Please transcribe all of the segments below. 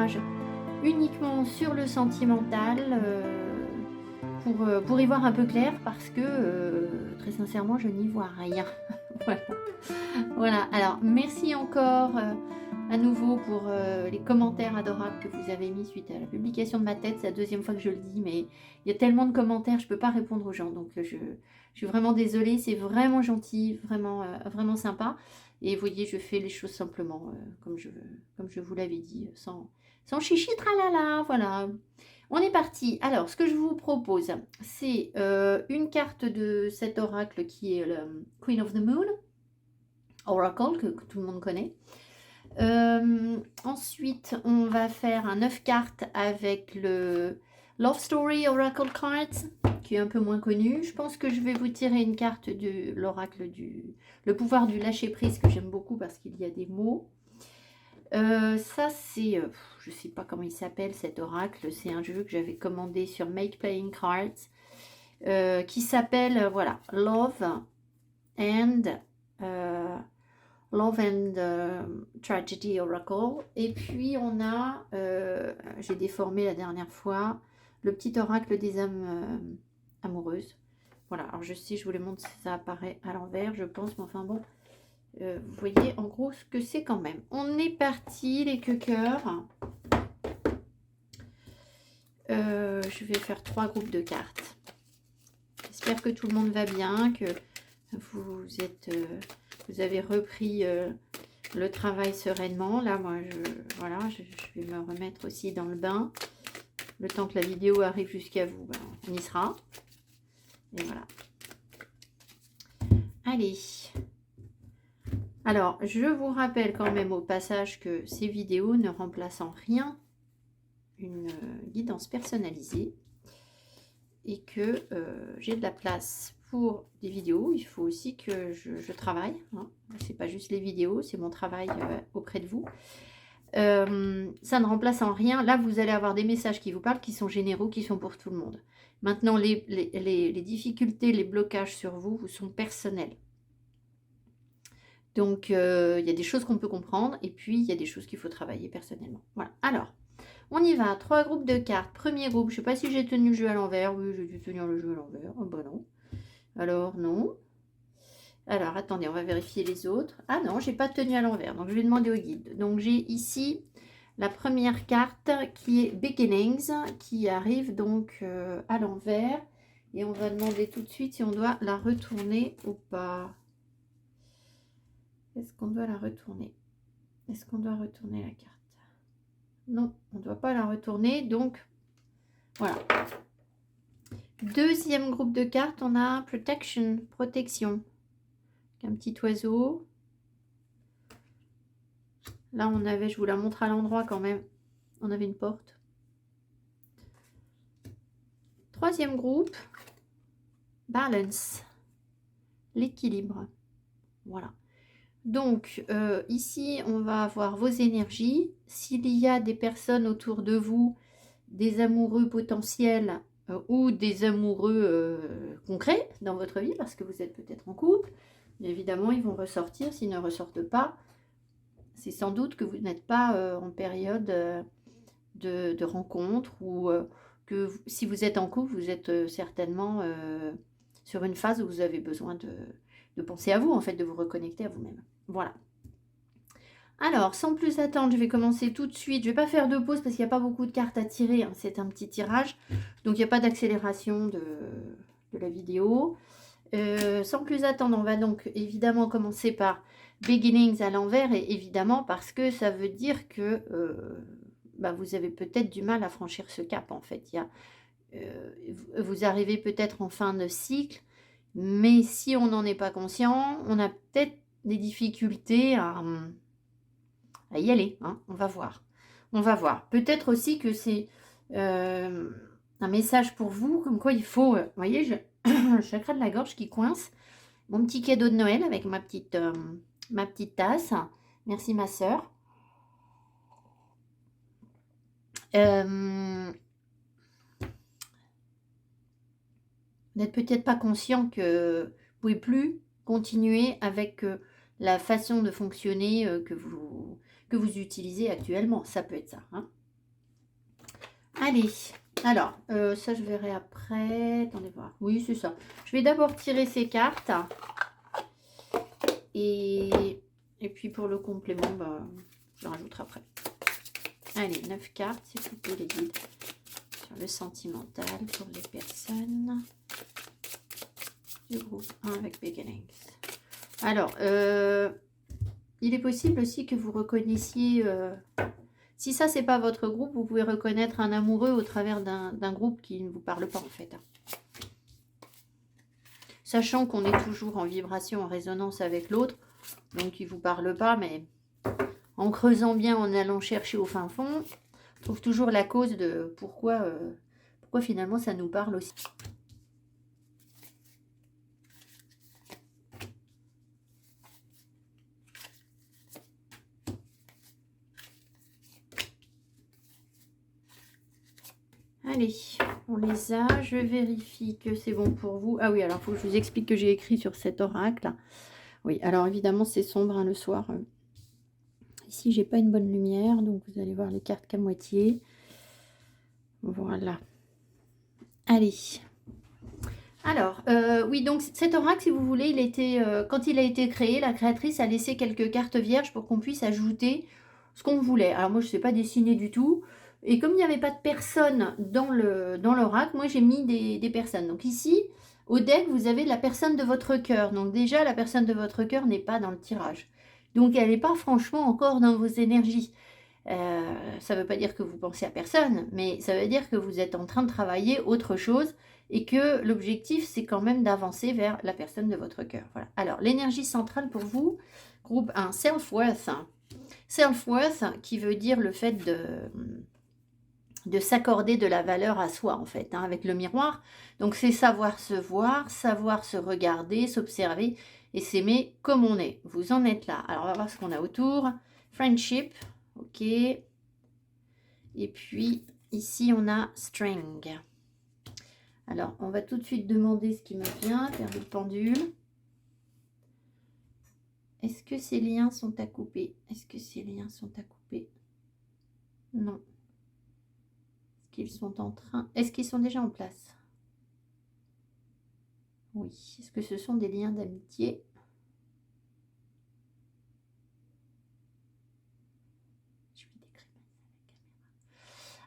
tirage uniquement sur le sentimental pour y voir un peu clair parce que très sincèrement je n'y vois rien. Voilà. Voilà, alors merci encore à nouveau pour les commentaires adorables que vous avez mis suite à la publication de ma tête. C'est la deuxième fois que je le dis, mais il y a tellement de commentaires, je ne peux pas répondre aux gens. Donc je suis vraiment désolée, c'est vraiment gentil, vraiment, vraiment sympa. Et vous voyez, je fais les choses simplement, comme je vous l'avais dit, sans chichi tralala, voilà. On est parti. Alors, ce que je vous propose, c'est une carte de cet oracle qui est le Queen of the Moon, Oracle, que tout le monde connaît. Ensuite, on va faire un 9 cartes avec le Love Story Oracle Cards, qui est un peu moins connu. Je pense que je vais vous tirer une carte de l'oracle le pouvoir du lâcher-prise, que j'aime beaucoup parce qu'il y a des mots. Ça, c'est, je ne sais pas comment il s'appelle cet oracle, c'est un jeu que j'avais commandé sur Make Playing Cards, qui s'appelle, voilà, and... Love and Tragedy Oracle. Et puis on a, j'ai déformé la dernière fois, le petit oracle des âmes amoureuses. Voilà, alors je sais, je vous les montre, ça apparaît à l'envers, je pense, mais enfin bon, vous voyez en gros ce que c'est quand même. On est parti, les quequeurs. Je vais faire 3 groupes de cartes. J'espère que tout le monde va bien, que vous avez repris le travail sereinement. Là, moi, voilà, je vais me remettre aussi dans le bain. Le temps que la vidéo arrive jusqu'à vous, ben, on y sera. Et voilà. Allez. Alors, je vous rappelle quand même au passage que ces vidéos ne remplacent en rien une guidance personnalisée et que j'ai de la place pour des vidéos. Il faut aussi que je travaille, hein. C'est pas juste les vidéos, c'est mon travail auprès de vous. Ça ne remplace en rien. Là, vous allez avoir des messages qui vous parlent, qui sont généraux, qui sont pour tout le monde. Maintenant, les difficultés, les blocages sur vous, vous sont personnels. Donc, il y a des choses qu'on peut comprendre et puis il y a des choses qu'il faut travailler personnellement. Voilà. Alors, on y va. 3 groupes de cartes. Premier groupe, je ne sais pas si j'ai tenu le jeu à l'envers. Oui, j'ai dû tenir le jeu à l'envers. Oh, bah non. Alors, non. Alors, attendez, on va vérifier les autres. Ah non, j'ai pas tenu à l'envers. Donc, je vais demander au guide. Donc, j'ai ici la première carte qui est Beginnings, qui arrive donc à l'envers. Et on va demander tout de suite si on doit la retourner ou pas. Est-ce qu'on doit la retourner? Est-ce qu'on doit retourner la carte? Non, on ne doit pas la retourner. Donc, voilà. Deuxième groupe de cartes, on a Protection, protection. Un petit oiseau. Là, on avait, je vous la montre à l'endroit quand même, on avait une porte. Troisième groupe, Balance, l'équilibre. Voilà. Donc, ici, on va avoir vos énergies. S'il y a des personnes autour de vous, des amoureux potentiels ou des amoureux concrets dans votre vie, parce que vous êtes peut-être en couple, évidemment, ils vont ressortir. S'ils ne ressortent pas, c'est sans doute que vous n'êtes pas en période de rencontre ou que si vous êtes en couple, vous êtes certainement sur une phase où vous avez besoin de penser à vous, en fait, de vous reconnecter à vous-même. Voilà. Alors, sans plus attendre, je vais commencer tout de suite. Je ne vais pas faire de pause parce qu'il n'y a pas beaucoup de cartes à tirer, hein. C'est un petit tirage, donc il n'y a pas d'accélération de la vidéo. Sans plus attendre, on va donc évidemment commencer par Beginnings à l'envers, et évidemment parce que ça veut dire que bah, vous avez peut-être du mal à franchir ce cap, en fait. Vous arrivez peut-être en fin de cycle, mais si on n'en est pas conscient, on a peut-être des difficultés à y aller, hein. On va voir. On va voir. Peut-être aussi que c'est un message pour vous, comme quoi il faut... vous voyez, le chakra de la gorge qui coince. Mon petit cadeau de Noël avec ma petite tasse. Merci ma soeur. Vous n'êtes peut-être pas conscient que vous ne pouvez plus continuer avec la façon de fonctionner que vous utilisez actuellement. Ça peut être ça, hein. Allez, alors, ça je verrai après. Attendez voir. Oui, c'est ça. Je vais d'abord tirer ces cartes. Et puis pour le complément, bah, je le rajouterai après. Allez, 9 cartes, s'il vous plaît, les guides. Sur le sentimental pour les personnes du groupe 1 avec Beginnings. Alors, il est possible aussi que vous reconnaissiez... si ça, c'est pas votre groupe, vous pouvez reconnaître un amoureux au travers d'un groupe qui ne vous parle pas, en fait. Sachant qu'on est toujours en vibration, en résonance avec l'autre, donc il ne vous parle pas, mais en creusant bien, en allant chercher au fin fond, on trouve toujours la cause de pourquoi finalement ça nous parle aussi. Allez, on les a. Je vérifie que c'est bon pour vous. Ah oui, alors il faut que je vous explique que j'ai écrit sur cet oracle. Oui, alors évidemment, c'est sombre hein, le soir. Ici, j'ai pas une bonne lumière, donc vous allez voir les cartes qu'à moitié. Voilà. Allez. Alors, oui, donc cet oracle, si vous voulez, il était, quand il a été créé, la créatrice a laissé quelques cartes vierges pour qu'on puisse ajouter ce qu'on voulait. Alors moi, je ne sais pas dessiner du tout. Et comme il n'y avait pas de personne dans l'oracle, moi, j'ai mis des personnes. Donc ici, au deck, vous avez la personne de votre cœur. Donc déjà, la personne de votre cœur n'est pas dans le tirage. Donc elle n'est pas franchement encore dans vos énergies. Ça ne veut pas dire que vous pensez à personne, mais ça veut dire que vous êtes en train de travailler autre chose et que l'objectif, c'est quand même d'avancer vers la personne de votre cœur. Voilà. Alors, l'énergie centrale pour vous, groupe 1, self-worth. Self-worth, qui veut dire le fait de s'accorder de la valeur à soi, en fait, hein, avec le miroir. Donc, c'est savoir se voir, savoir se regarder, s'observer et s'aimer comme on est. Vous en êtes là. Alors, on va voir ce qu'on a autour. Friendship, ok. Et puis, ici, on a string. Alors, on va tout de suite demander ce qui me vient, faire le pendule. Est-ce que ces liens sont à couper? Est-ce que ces liens sont à couper? Non. Est-ce qu'ils sont en train... Est-ce qu'ils sont déjà en place? Oui. Est-ce que ce sont des liens d'amitié? Je vais décrire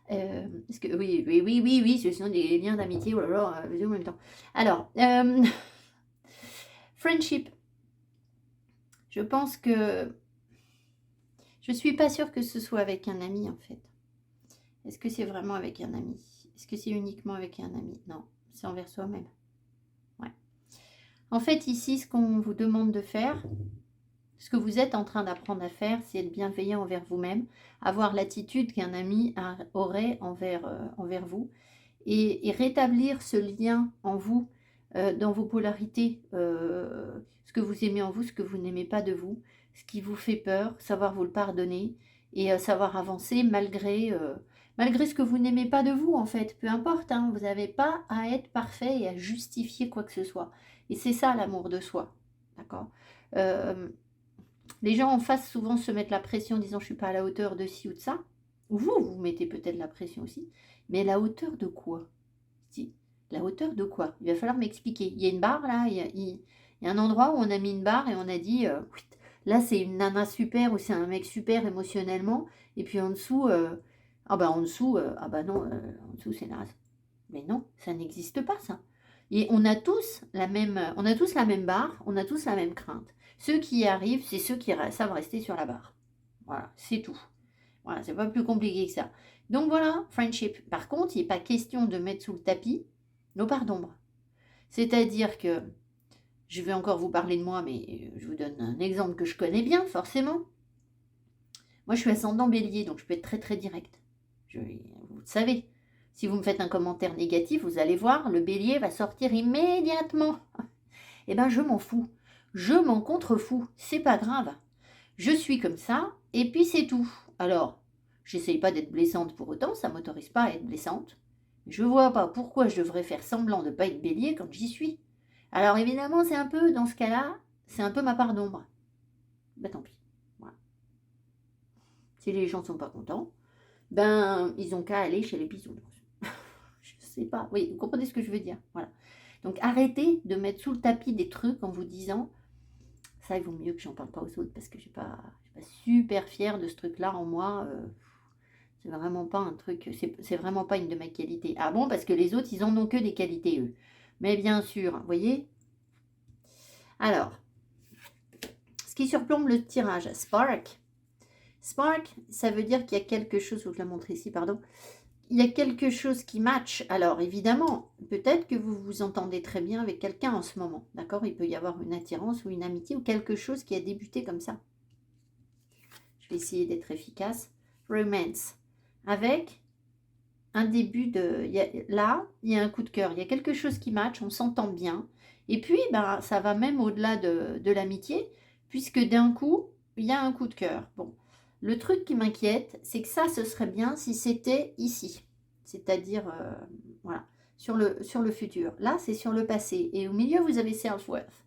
la caméra. Est-ce que... Oui, ce sont des liens d'amitié. Oh là là, en même temps. Alors, friendship. Je pense que... Je ne suis pas sûre que ce soit avec un ami, en fait. Est-ce que c'est vraiment avec un ami? Est-ce que c'est uniquement avec un ami? Non, c'est envers soi-même. Ouais. En fait, ici, ce qu'on vous demande de faire, ce que vous êtes en train d'apprendre à faire, c'est être bienveillant envers vous-même, avoir l'attitude qu'un ami aurait envers vous, et rétablir ce lien en vous, dans vos polarités, ce que vous aimez en vous, ce que vous n'aimez pas de vous, ce qui vous fait peur, savoir vous le pardonner, et savoir avancer malgré ce que vous n'aimez pas de vous, en fait. Peu importe, hein, vous n'avez pas à être parfait et à justifier quoi que ce soit. Et c'est ça l'amour de soi, d'accord. Les gens en face souvent se mettent la pression en disant je suis pas à la hauteur de ci ou de ça. Ou vous mettez peut-être la pression aussi. Mais la hauteur de quoi? Si. La hauteur de quoi? Il va falloir m'expliquer. Il y a une barre là, il y a un endroit où on a mis une barre et on a dit là c'est une nana super ou c'est un mec super émotionnellement. Et puis en dessous, en dessous c'est naze. Mais non, ça n'existe pas ça. Et on a tous la même barre, on a tous la même crainte. Ceux qui y arrivent, c'est ceux qui savent rester sur la barre. Voilà, c'est tout. Voilà, c'est pas plus compliqué que ça. Donc voilà, friendship. Par contre, il n'est pas question de mettre sous le tapis nos parts d'ombre. C'est-à-dire que, je vais encore vous parler de moi, mais je vous donne un exemple que je connais bien, forcément. Moi, je suis ascendant bélier, donc je peux être très très direct. Vous le savez. Si vous me faites un commentaire négatif, vous allez voir, le bélier va sortir immédiatement. Eh bien, je m'en fous. Je m'en contrefous. C'est pas grave. Je suis comme ça, et puis c'est tout. Alors, j'essaye pas d'être blessante pour autant, ça m'autorise pas à être blessante. Je vois pas pourquoi je devrais faire semblant de pas être bélier quand j'y suis. Alors évidemment, c'est un peu, dans ce cas-là, c'est un peu ma part d'ombre. Bah tant pis. Voilà. Si les gens sont pas contents, ben, ils ont qu'à aller chez les bisounours. Je sais pas. Oui, vous comprenez ce que je veux dire. Voilà. Donc, arrêtez de mettre sous le tapis des trucs en vous disant, ça, il vaut mieux que j'en parle pas aux autres parce que je suis pas super fière de ce truc-là en moi. C'est vraiment pas un truc, c'est vraiment pas une de mes qualités. Ah bon, parce que les autres, ils en ont que des qualités, eux. Mais bien sûr, vous voyez. Alors, ce qui surplombe le tirage, Spark. Spark, ça veut dire qu'il y a quelque chose, je vous la montre ici, pardon. Il y a quelque chose qui match. Alors, évidemment, peut-être que vous vous entendez très bien avec quelqu'un en ce moment. D'accord? Il peut y avoir une attirance ou une amitié ou quelque chose qui a débuté comme ça. Je vais essayer d'être efficace. Romance. Avec un début de... Là, il y a un coup de cœur. Il y a quelque chose qui match, on s'entend bien. Et puis, ben, ça va même au-delà de l'amitié, puisque d'un coup, il y a un coup de cœur. Bon, le truc qui m'inquiète, c'est que ça, ce serait bien si c'était ici. C'est-à-dire, voilà, sur le futur. Là, c'est sur le passé. Et au milieu, vous avez self-worth.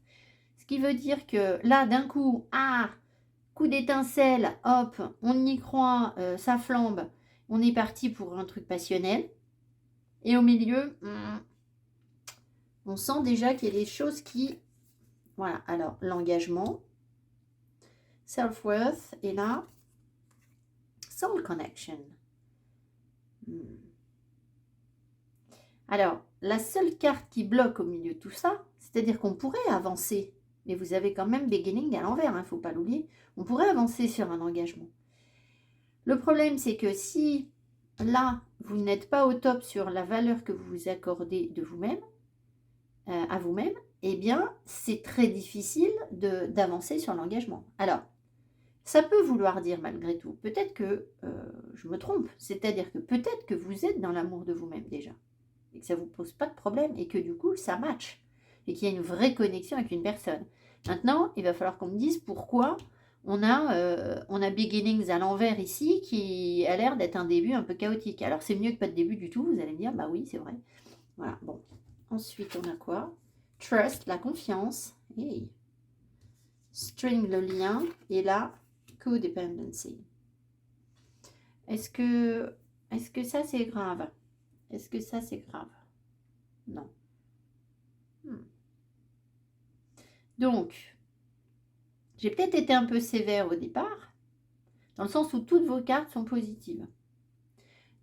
Ce qui veut dire que là, d'un coup, ah, coup d'étincelle, hop, on y croit, ça flambe. On est parti pour un truc passionnel. Et au milieu, on sent déjà qu'il y a des choses qui... Voilà, alors l'engagement, self-worth, et là, soul connection. Alors, la seule carte qui bloque au milieu de tout ça, c'est-à-dire qu'on pourrait avancer, mais vous avez quand même beginning à l'envers, il ne faut pas l'oublier, on pourrait avancer sur un engagement. Le problème, c'est que si là, vous n'êtes pas au top sur la valeur que vous vous accordez de vous-même, à vous-même, eh bien, c'est très difficile d'avancer sur l'engagement. Alors, ça peut vouloir dire malgré tout, peut-être que je me trompe, c'est-à-dire que peut-être que vous êtes dans l'amour de vous-même déjà, et que ça ne vous pose pas de problème, et que du coup, ça match, et qu'il y a une vraie connexion avec une personne. Maintenant, il va falloir qu'on me dise pourquoi on a beginnings à l'envers ici, qui a l'air d'être un début un peu chaotique. Alors, c'est mieux que pas de début du tout, vous allez me dire, bah oui, c'est vrai. Voilà, bon. Ensuite, on a quoi? Trust, la confiance. Hey. String, le lien. Et là, codependency. Est-ce que ça, c'est grave? Est-ce que ça, c'est grave? Non. Donc, j'ai peut-être été un peu sévère au départ, dans le sens où toutes vos cartes sont positives.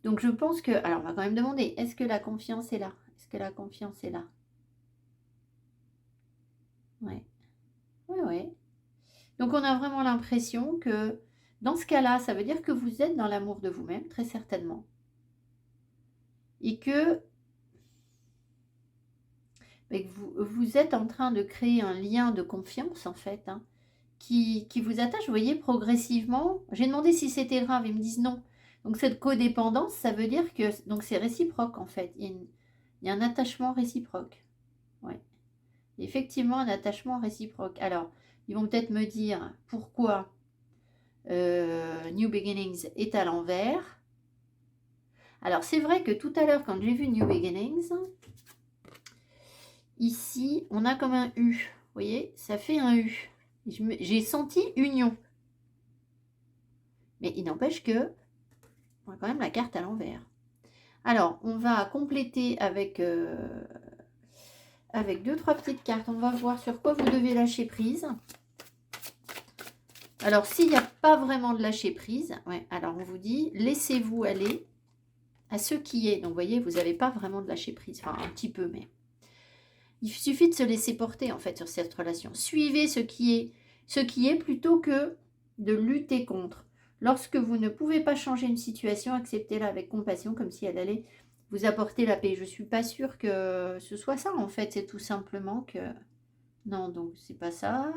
Donc, je pense que... Alors, on va quand même demander, est-ce que la confiance est là? Est-ce que la confiance est là? Ouais. Ouais, ouais. Donc, on a vraiment l'impression que, dans ce cas-là, ça veut dire que vous êtes dans l'amour de vous-même, très certainement. Et que vous êtes en train de créer un lien de confiance, en fait, hein, qui vous attache, vous voyez, progressivement. J'ai demandé si c'était grave, ils me disent non. Donc, cette codépendance, ça veut dire que donc c'est réciproque, en fait. Il y a un attachement réciproque. Ouais. Effectivement, un attachement réciproque. Alors, ils vont peut-être me dire pourquoi New Beginnings est à l'envers. Alors, c'est vrai que tout à l'heure, quand j'ai vu New Beginnings, ici, on a comme un U. Vous voyez, ça fait un U. J'ai senti union. Mais il n'empêche que on a quand même la carte à l'envers. Alors, on va compléter avec 2-3 petites cartes. On va voir sur quoi vous devez lâcher prise. Alors, s'il n'y a pas vraiment de lâcher prise, ouais, alors on vous dit, laissez-vous aller à ce qui est. Donc, vous voyez, vous n'avez pas vraiment de lâcher prise. Enfin, un petit peu, mais... Il suffit de se laisser porter, en fait, sur cette relation. Suivez ce qui est plutôt que de lutter contre. Lorsque vous ne pouvez pas changer une situation, acceptez-la avec compassion, comme si elle allait vous apporter la paix. Je ne suis pas sûre que ce soit ça, en fait. C'est tout simplement que... Non, donc, c'est pas ça.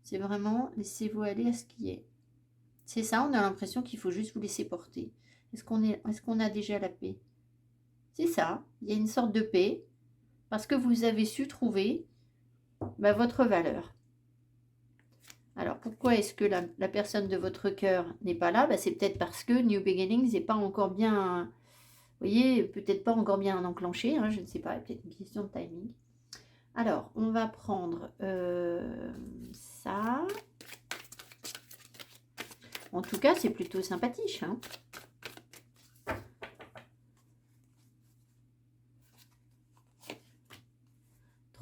C'est vraiment, laissez-vous aller à ce qui est. C'est ça, on a l'impression qu'il faut juste vous laisser porter. Est-ce qu'on a déjà la paix? C'est ça, il y a une sorte de paix. Parce que vous avez su trouver votre valeur. Alors, pourquoi est-ce que la personne de votre cœur n'est pas là? C'est peut-être parce que New Beginnings n'est pas encore bien, vous voyez, peut-être pas encore bien enclenché, hein, je ne sais pas, peut-être une question de timing. Alors, on va prendre ça. En tout cas, c'est plutôt sympathique. Hein.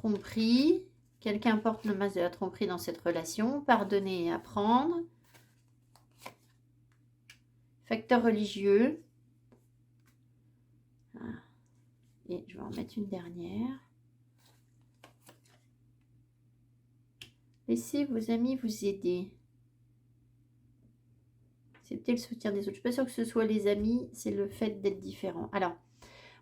tromperie. Quelqu'un porte le masque de la tromperie dans cette relation. Pardonner et apprendre. Facteur religieux. Et je vais en mettre une dernière. Laissez vos amis vous aider. C'est peut-être le soutien des autres. Je ne suis pas sûre que ce soit les amis, c'est le fait d'être différent. Alors,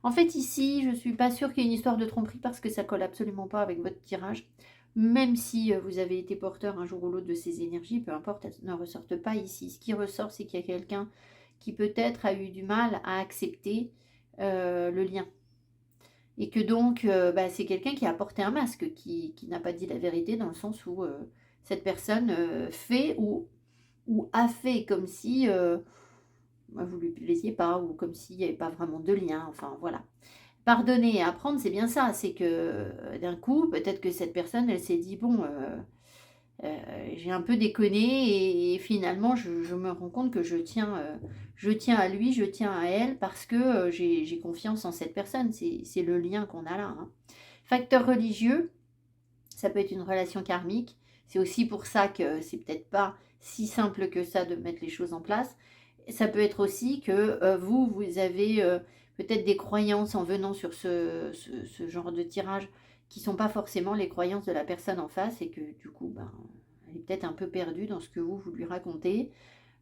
en fait, ici, je ne suis pas sûre qu'il y ait une histoire de tromperie parce que ça colle absolument pas avec votre tirage. Même si vous avez été porteur un jour ou l'autre de ces énergies, peu importe, elles ne ressortent pas ici. Ce qui ressort, c'est qu'il y a quelqu'un qui peut-être a eu du mal à accepter le lien. Et que donc, c'est quelqu'un qui a porté un masque, qui n'a pas dit la vérité dans le sens où cette personne fait ou a fait comme si vous lui plaisiez pas ou comme s'il n'y avait pas vraiment de lien. Enfin, voilà. Pardonner et apprendre, c'est bien ça. C'est que d'un coup, peut-être que cette personne, elle s'est dit, bon, j'ai un peu déconné et finalement, je me rends compte que je tiens à lui, je tiens à elle parce que j'ai confiance en cette personne. C'est le lien qu'on a là. Hein. Facteur religieux, ça peut être une relation karmique. C'est aussi pour ça que c'est peut-être pas si simple que ça de mettre les choses en place. Ça peut être aussi que vous avez peut-être des croyances en venant sur ce genre de tirage qui ne sont pas forcément les croyances de la personne en face et que du coup, elle est peut-être un peu perdue dans ce que vous lui racontez.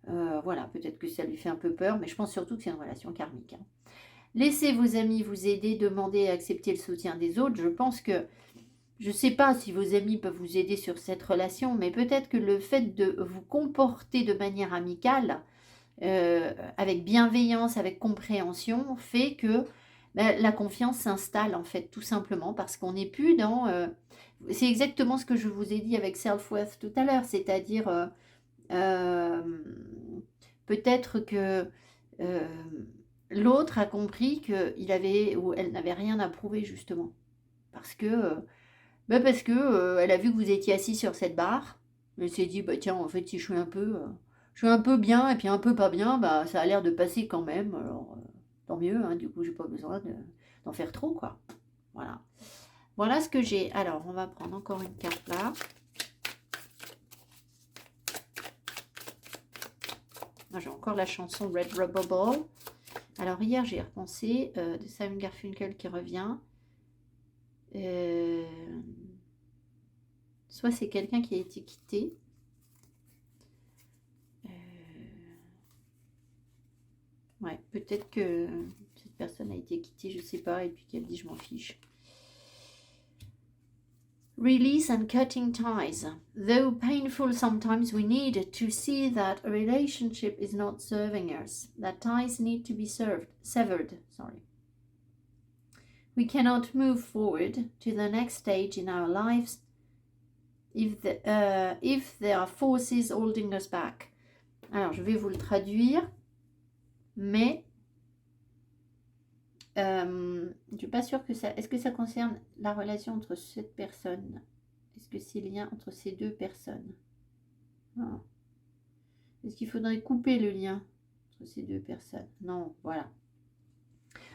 Voilà, peut-être que ça lui fait un peu peur, mais je pense surtout que c'est une relation karmique. Hein. Laissez vos amis vous aider, demandez et accepter le soutien des autres. Je pense que je ne sais pas si vos amis peuvent vous aider sur cette relation, mais peut-être que le fait de vous comporter de manière amicale, avec bienveillance, avec compréhension, fait que la confiance s'installe en fait, tout simplement, parce qu'on n'est plus dans... c'est exactement ce que je vous ai dit avec self-worth tout à l'heure, c'est-à-dire peut-être que l'autre a compris qu'il avait ou elle n'avait rien à prouver justement, parce que... elle a vu que vous étiez assis sur cette barre. Elle s'est dit, tiens, en fait, si je suis un peu bien et puis un peu pas bien, ça a l'air de passer quand même. Alors, tant mieux, hein, du coup, j'ai pas besoin d'en faire trop, quoi. Voilà. Voilà ce que j'ai. Alors, on va prendre encore une carte là. Moi, j'ai encore la chanson Red Rubber Ball. Alors, hier, j'ai repensé de Simon Garfunkel qui revient. Soit c'est quelqu'un qui a été quitté. Ouais, peut-être que cette personne a été quittée, je sais pas, et puis qu'elle dit je m'en fiche. Release and cutting ties. Though painful sometimes, we need to see that a relationship is not serving us. That ties need to be severed. We cannot move forward to the next stage in our lives if there are forces holding us back. Alors, je vais vous le traduire, mais je ne suis pas sûre que ça... Est-ce que ça concerne la relation entre cette personne? Est-ce que c'est le lien entre ces deux personnes? Est-ce qu'il faudrait couper le lien entre ces deux personnes? Non, voilà.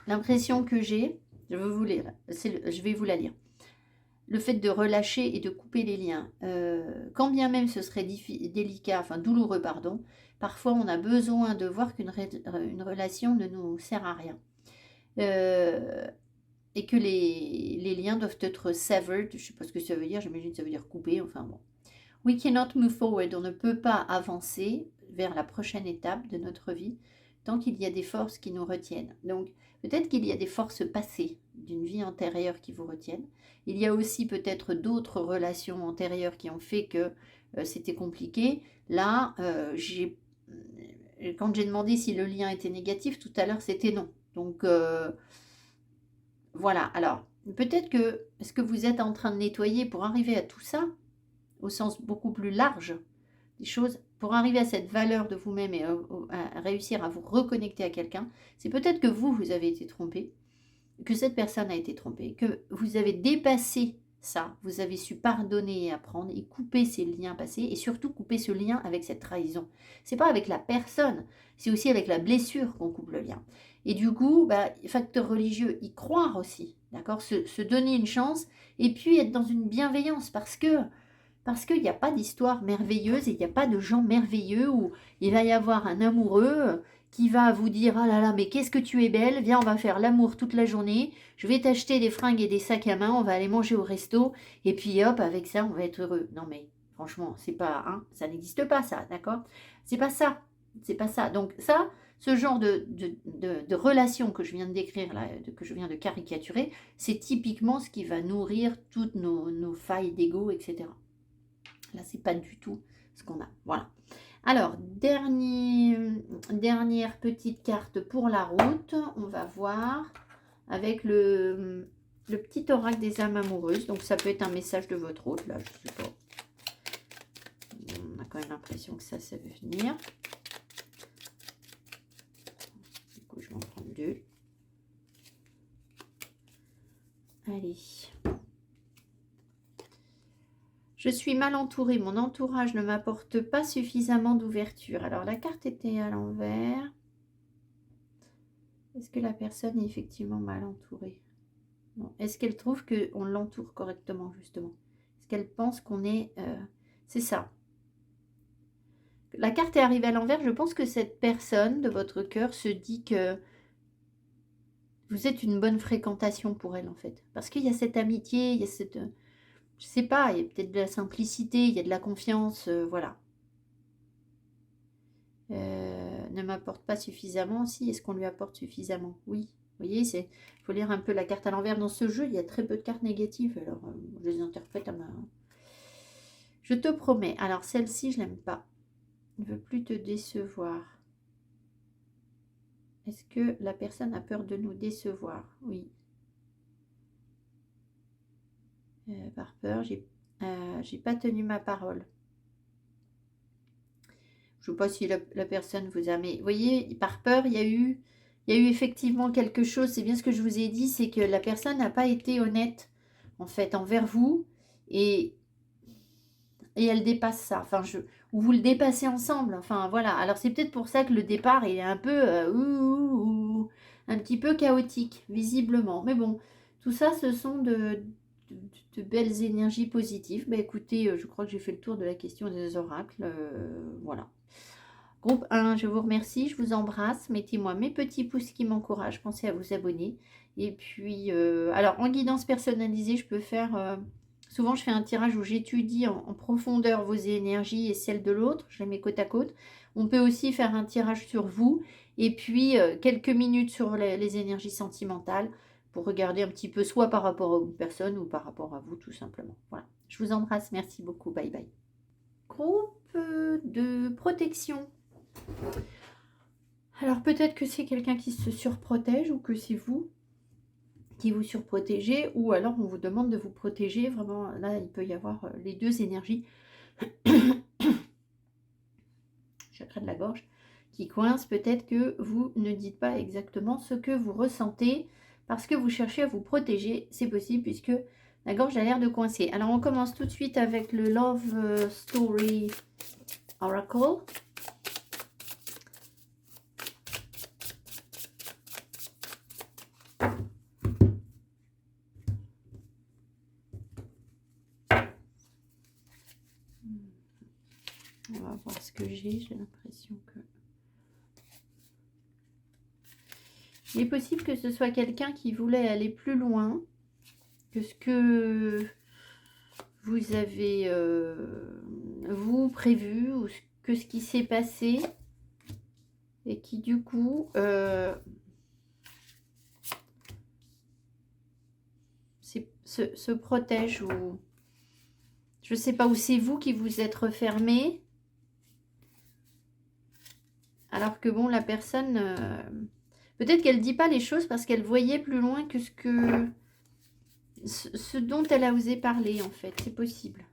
L'impression que j'ai, je vais vous la lire. Le fait de relâcher et de couper les liens, quand bien même ce serait délicat, enfin douloureux, pardon, parfois on a besoin de voir qu'une relation ne nous sert à rien. Et que les liens doivent être severed, je ne sais pas ce que ça veut dire, j'imagine que ça veut dire couper, enfin bon. We cannot move forward, on ne peut pas avancer vers la prochaine étape de notre vie tant qu'il y a des forces qui nous retiennent. Donc peut-être qu'il y a des forces passées d'une vie antérieure qui vous retiennent. Il y a aussi peut-être d'autres relations antérieures qui ont fait que c'était compliqué. Là, quand j'ai demandé si le lien était négatif, tout à l'heure c'était non. Donc voilà, alors peut-être que ce que vous êtes en train de nettoyer pour arriver à tout ça, au sens beaucoup plus large des choses, pour arriver à cette valeur de vous-même et à réussir à vous reconnecter à quelqu'un, c'est peut-être que vous avez été trompé, que cette personne a été trompée, que vous avez dépassé ça, vous avez su pardonner et apprendre et couper ces liens passés et surtout couper ce lien avec cette trahison. C'est pas avec la personne, c'est aussi avec la blessure qu'on coupe le lien. Et du coup, bah, facteur religieux, y croire aussi, d'accord, se donner une chance, et puis être dans une bienveillance, parce qu'il n'y a pas d'histoire merveilleuse et il n'y a pas de gens merveilleux où il va y avoir un amoureux qui va vous dire: ah là là, mais qu'est-ce que tu es belle, viens, on va faire l'amour toute la journée, je vais t'acheter des fringues et des sacs à main, on va aller manger au resto, et puis hop, avec ça, on va être heureux. Non mais, franchement, c'est pas, hein, ça n'existe pas ça, d'accord? C'est pas ça, c'est pas ça. Donc ça, ce genre de relation que je viens de décrire, là, que je viens de caricaturer, c'est typiquement ce qui va nourrir toutes nos failles d'ego, etc. Là, c'est pas du tout ce qu'on a. Voilà. Alors, dernière petite carte pour la route. On va voir avec le petit oracle des âmes amoureuses. Donc, ça peut être un message de votre hôte. Là, je sais pas. On a quand même l'impression que ça veut venir. Du coup, je vais en prendre 2. Allez. Je suis mal entourée, mon entourage ne m'apporte pas suffisamment d'ouverture. Alors la carte était à l'envers. Est-ce que la personne est effectivement mal entourée? Non. Est-ce qu'elle trouve qu'on l'entoure correctement, justement? Est-ce qu'elle pense qu'on est... c'est ça. La carte est arrivée à l'envers. Je pense que cette personne de votre cœur se dit que vous êtes une bonne fréquentation pour elle, en fait. Parce qu'il y a cette amitié, il y a cette... je sais pas, il y a peut-être de la simplicité, il y a de la confiance, voilà. Ne m'apporte pas suffisamment. Si, est-ce qu'on lui apporte suffisamment? Oui. Vous voyez, il faut lire un peu la carte à l'envers. Dans ce jeu, il y a très peu de cartes négatives. Alors, je les interprète à ma... Je te promets. Alors, celle-ci, je l'aime pas. Ne veut plus te décevoir. Est-ce que la personne a peur de nous décevoir? Oui. Par peur, j'ai pas tenu ma parole. Je ne sais pas si la personne vous a... Mais vous voyez, par peur, il y a eu effectivement quelque chose. C'est bien ce que je vous ai dit, c'est que la personne n'a pas été honnête, en fait, envers vous. Et elle dépasse ça. Enfin, ou vous le dépassez ensemble. Enfin, voilà. Alors, c'est peut-être pour ça que le départ est un peu... un petit peu chaotique, visiblement. Mais bon, tout ça, ce sont de belles énergies positives. Bah, écoutez, je crois que j'ai fait le tour de la question des oracles. Voilà. Groupe 1, je vous remercie, je vous embrasse. Mettez-moi mes petits pouces qui m'encouragent. Pensez à vous abonner. Et puis, alors en guidance personnalisée, je peux faire... souvent, je fais un tirage où j'étudie en profondeur vos énergies et celles de l'autre. Je les mets côte à côte. On peut aussi faire un tirage sur vous. Et puis, quelques minutes sur les énergies sentimentales pour regarder un petit peu, soit par rapport à une personne ou par rapport à vous, tout simplement. Voilà. Je vous embrasse. Merci beaucoup. Bye bye. Groupe de protection. Alors peut-être que c'est quelqu'un qui se surprotège ou que c'est vous qui vous surprotégez, ou alors on vous demande de vous protéger. Vraiment, là, il peut y avoir les deux énergies. Chakra de la gorge qui coince. Peut-être que vous ne dites pas exactement ce que vous ressentez parce que vous cherchez à vous protéger. C'est possible puisque la gorge a l'air de coincer. Alors on commence tout de suite avec le Love Story Oracle. On va voir ce que j'ai l'impression que... Il est possible que ce soit quelqu'un qui voulait aller plus loin que ce que vous avez vous prévu ou que ce qui s'est passé et qui du coup se protège, ou je sais pas, où c'est vous qui vous êtes refermé alors que bon, la personne peut-être qu'elle dit pas les choses parce qu'elle voyait plus loin que ce dont elle a osé parler, en fait. C'est possible.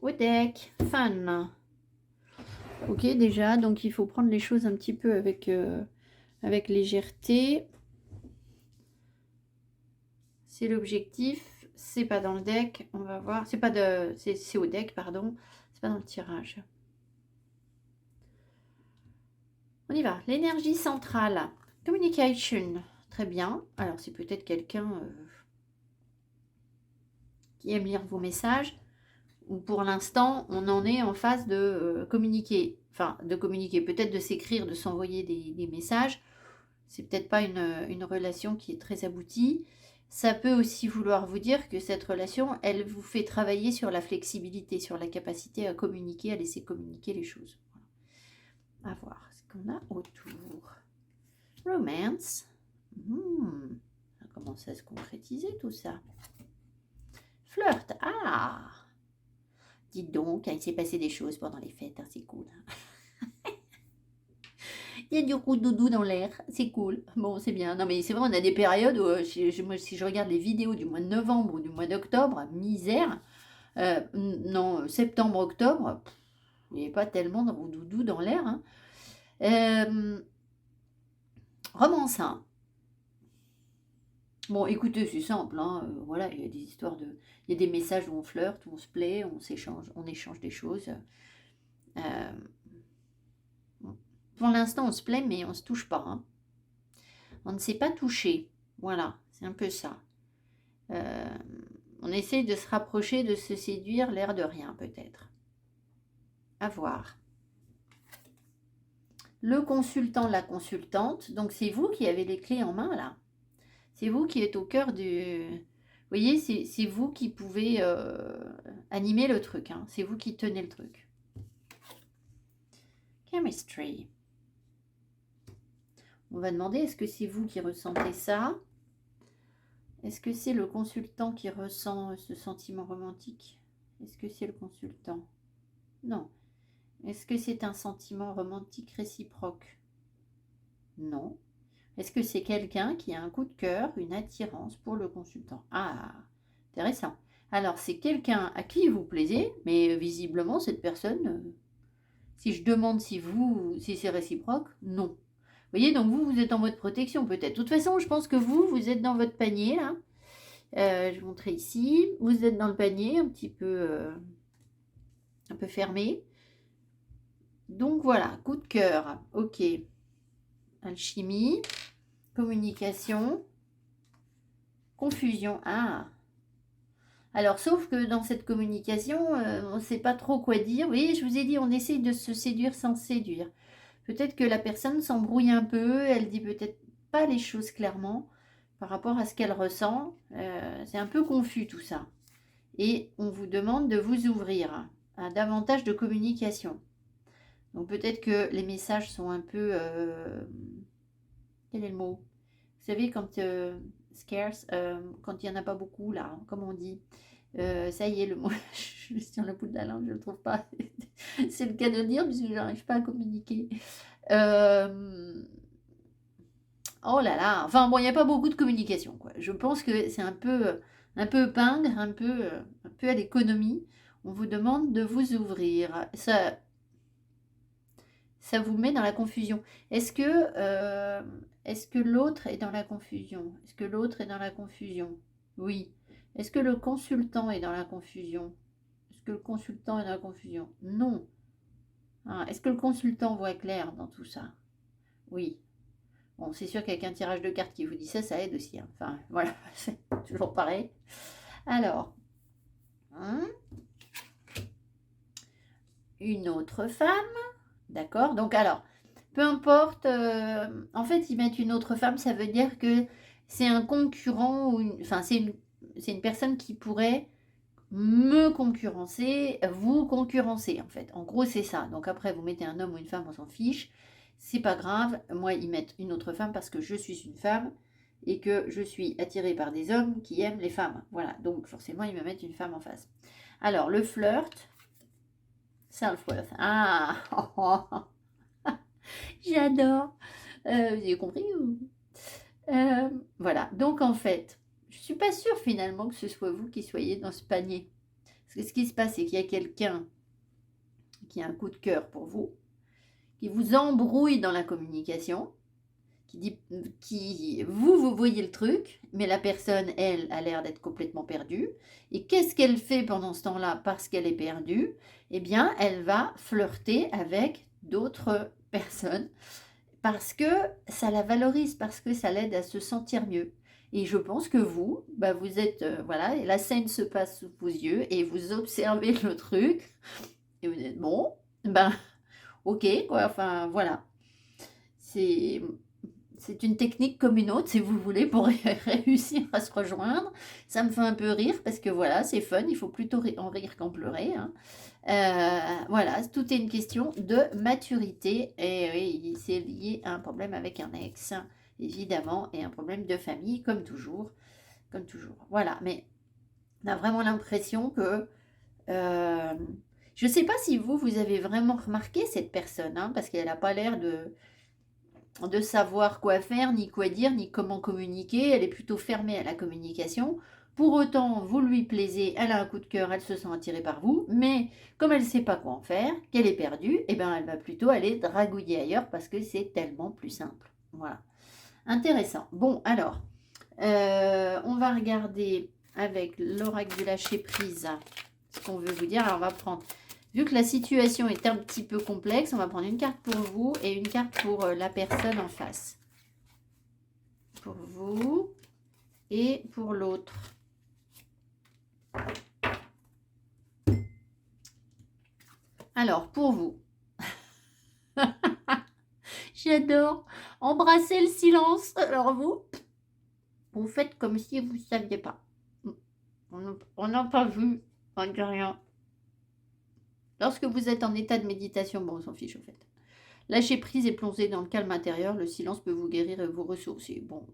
Au deck, fun. Ok, déjà, donc il faut prendre les choses un petit peu avec légèreté. C'est l'objectif. C'est pas dans le deck. On va voir. C'est pas de. C'est au deck, pardon. C'est pas dans le tirage. On y va. L'énergie centrale. Communication. Très bien. Alors, c'est peut-être quelqu'un qui aime lire vos messages. Ou pour l'instant, on en est en phase de communiquer. Enfin, de communiquer. Peut-être de s'écrire, de s'envoyer des messages. C'est peut-être pas une relation qui est très aboutie. Ça peut aussi vouloir vous dire que cette relation, elle vous fait travailler sur la flexibilité, sur la capacité à communiquer, à laisser communiquer les choses. Voilà. À voir ce qu'on a autour. Romance. Ça commence à se concrétiser tout ça. Flirt. Ah, dites donc, il s'est passé des choses pendant les fêtes, hein, c'est cool. Il y a du roux-doudou dans l'air, c'est cool. Bon, c'est bien. Non, mais c'est vrai, on a des périodes où, si je regarde les vidéos du mois de novembre ou du mois d'octobre, misère. Non, septembre-octobre, il n'y avait pas tellement de roux-doudou dans l'air. Hein. Romance, hein. Bon, écoutez, c'est simple. Hein. Voilà, il y a des histoires de... Il y a des messages où on flirte, où on se plaît, on échange des choses. Pour l'instant, on se plaît, mais on ne se touche pas. Hein. On ne s'est pas touché. Voilà, c'est un peu ça. On essaye de se rapprocher, de se séduire, l'air de rien, peut-être. À voir. Le consultant, la consultante. Donc, c'est vous qui avez les clés en main, là. C'est vous qui êtes au cœur du... Vous voyez, c'est vous qui pouvez animer le truc. Hein. C'est vous qui tenez le truc. Chemistry. On va demander, est-ce que c'est vous qui ressentez ça? Est-ce que c'est le consultant qui ressent ce sentiment romantique? Est-ce que c'est le consultant? Non. Est-ce que c'est un sentiment romantique réciproque? Non. Est-ce que c'est quelqu'un qui a un coup de cœur, une attirance pour le consultant? Ah, intéressant. Alors, c'est quelqu'un à qui vous plaisez, mais visiblement, cette personne, si je demande si c'est réciproque, non. Vous voyez, donc vous êtes en mode protection peut-être. De toute façon, je pense que vous êtes dans votre panier, là. Je vais montrer ici. Vous êtes dans le panier, un peu fermé. Donc voilà, coup de cœur. Ok. Alchimie. Communication. Confusion. Ah. Alors, sauf que dans cette communication, on ne sait pas trop quoi dire. Vous voyez, je vous ai dit, on essaye de se séduire sans séduire. Peut-être que la personne s'embrouille un peu, elle dit peut-être pas les choses clairement par rapport à ce qu'elle ressent. C'est un peu confus tout ça. Et on vous demande de vous ouvrir à davantage de communication. Donc peut-être que les messages sont un peu... quel est le mot? Vous savez, quand scarce, quand il n'y en a pas beaucoup, là, comme on dit. Ça y est, le mot, je suis sur le bout de la langue, je ne le trouve pas. C'est le cas de le dire, puisque je n'arrive pas à communiquer. Oh là là, enfin bon, il n'y a pas beaucoup de communication, quoi. Je pense que c'est un peu pingre, un peu à l'économie. On vous demande de vous ouvrir. Ça vous met dans la confusion. Est-ce que l'autre est dans la confusion? Est-ce que l'autre est dans la confusion? Oui. Est-ce que le consultant est dans la confusion? Est-ce que le consultant est dans la confusion? Non. Ah, est-ce que le consultant voit clair dans tout ça? Oui. Bon, c'est sûr qu'avec un tirage de cartes qui vous dit ça, ça aide aussi. Hein. Enfin, voilà, c'est toujours pareil. Alors, une autre femme. D'accord? Donc, alors, peu importe. En fait, ils mettent une autre femme, ça veut dire que c'est un concurrent ou enfin, c'est une personne qui pourrait me concurrencer, vous concurrencer, en fait. En gros, c'est ça. Donc, après, vous mettez un homme ou une femme, on s'en fiche. C'est pas grave. Moi, ils mettent une autre femme parce que je suis une femme et que je suis attirée par des hommes qui aiment les femmes. Voilà. Donc, forcément, ils me mettent une femme en face. Alors, le flirt. Self-worth. Ah j'adore. Vous avez compris voilà. Donc, en fait, je ne suis pas sûre finalement que ce soit vous qui soyez dans ce panier. Parce que ce qui se passe, c'est qu'il y a quelqu'un qui a un coup de cœur pour vous, qui vous embrouille dans la communication. vous voyez le truc, mais la personne, elle, a l'air d'être complètement perdue. Et qu'est-ce qu'elle fait pendant ce temps-là parce qu'elle est perdue? Eh bien, elle va flirter avec d'autres personnes parce que ça la valorise, parce que ça l'aide à se sentir mieux. Et je pense que vous, bah vous êtes, voilà, et la scène se passe sous vos yeux et vous observez le truc et vous dites, bon, ben, ok, quoi, enfin, voilà. C'est c'est une technique comme une autre, si vous voulez, pour réussir à se rejoindre. Ça me fait un peu rire parce que voilà, c'est fun, il faut plutôt en rire qu'en pleurer, hein. Voilà, tout est une question de maturité et oui, c'est lié à un problème avec un ex, évidemment, et un problème de famille, comme toujours. Comme toujours. Voilà, mais on a vraiment l'impression que... euh, je ne sais pas si vous avez vraiment remarqué cette personne, hein, parce qu'elle n'a pas l'air de savoir quoi faire, ni quoi dire, ni comment communiquer. Elle est plutôt fermée à la communication. Pour autant, vous lui plaisez, elle a un coup de cœur, elle se sent attirée par vous, mais comme elle ne sait pas quoi en faire, qu'elle est perdue, eh ben elle va plutôt aller dragouiller ailleurs parce que c'est tellement plus simple. Voilà. Intéressant. Bon, alors, on va regarder avec l'oracle du lâcher prise ce qu'on veut vous dire. Alors, on va prendre, vu que la situation est un petit peu complexe, on va prendre une carte pour vous et une carte pour la personne en face. Pour vous et pour l'autre. Alors, pour vous. J'adore embrasser le silence. Alors, vous faites comme si vous ne saviez pas. On n'a pas vu, on ne dit rien. Lorsque vous êtes en état de méditation, bon, on s'en fiche au fait. Lâcher prise et plonger dans le calme intérieur, le silence peut vous guérir et vous ressourcer. Bon,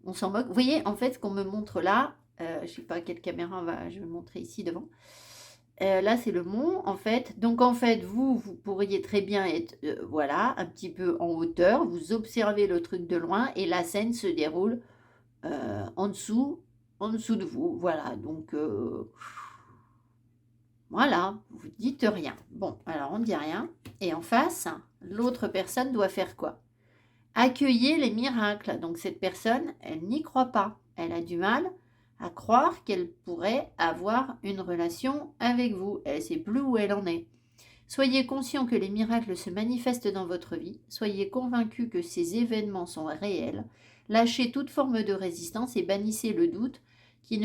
on s'en moque. Vous voyez, en fait, ce qu'on me montre là, je ne sais pas quelle caméra je vais montrer ici devant. Là, c'est le mont, en fait. Donc, en fait, vous pourriez très bien être, voilà, un petit peu en hauteur. Vous observez le truc de loin et la scène se déroule en dessous de vous. Voilà, donc... voilà, vous dites rien. Bon, alors on ne dit rien. Et en face, l'autre personne doit faire quoi? Accueillir les miracles. Donc cette personne, elle n'y croit pas. Elle a du mal à croire qu'elle pourrait avoir une relation avec vous. Elle ne sait plus où elle en est. Soyez conscient que les miracles se manifestent dans votre vie. Soyez convaincu que ces événements sont réels. Lâchez toute forme de résistance et bannissez le doute qui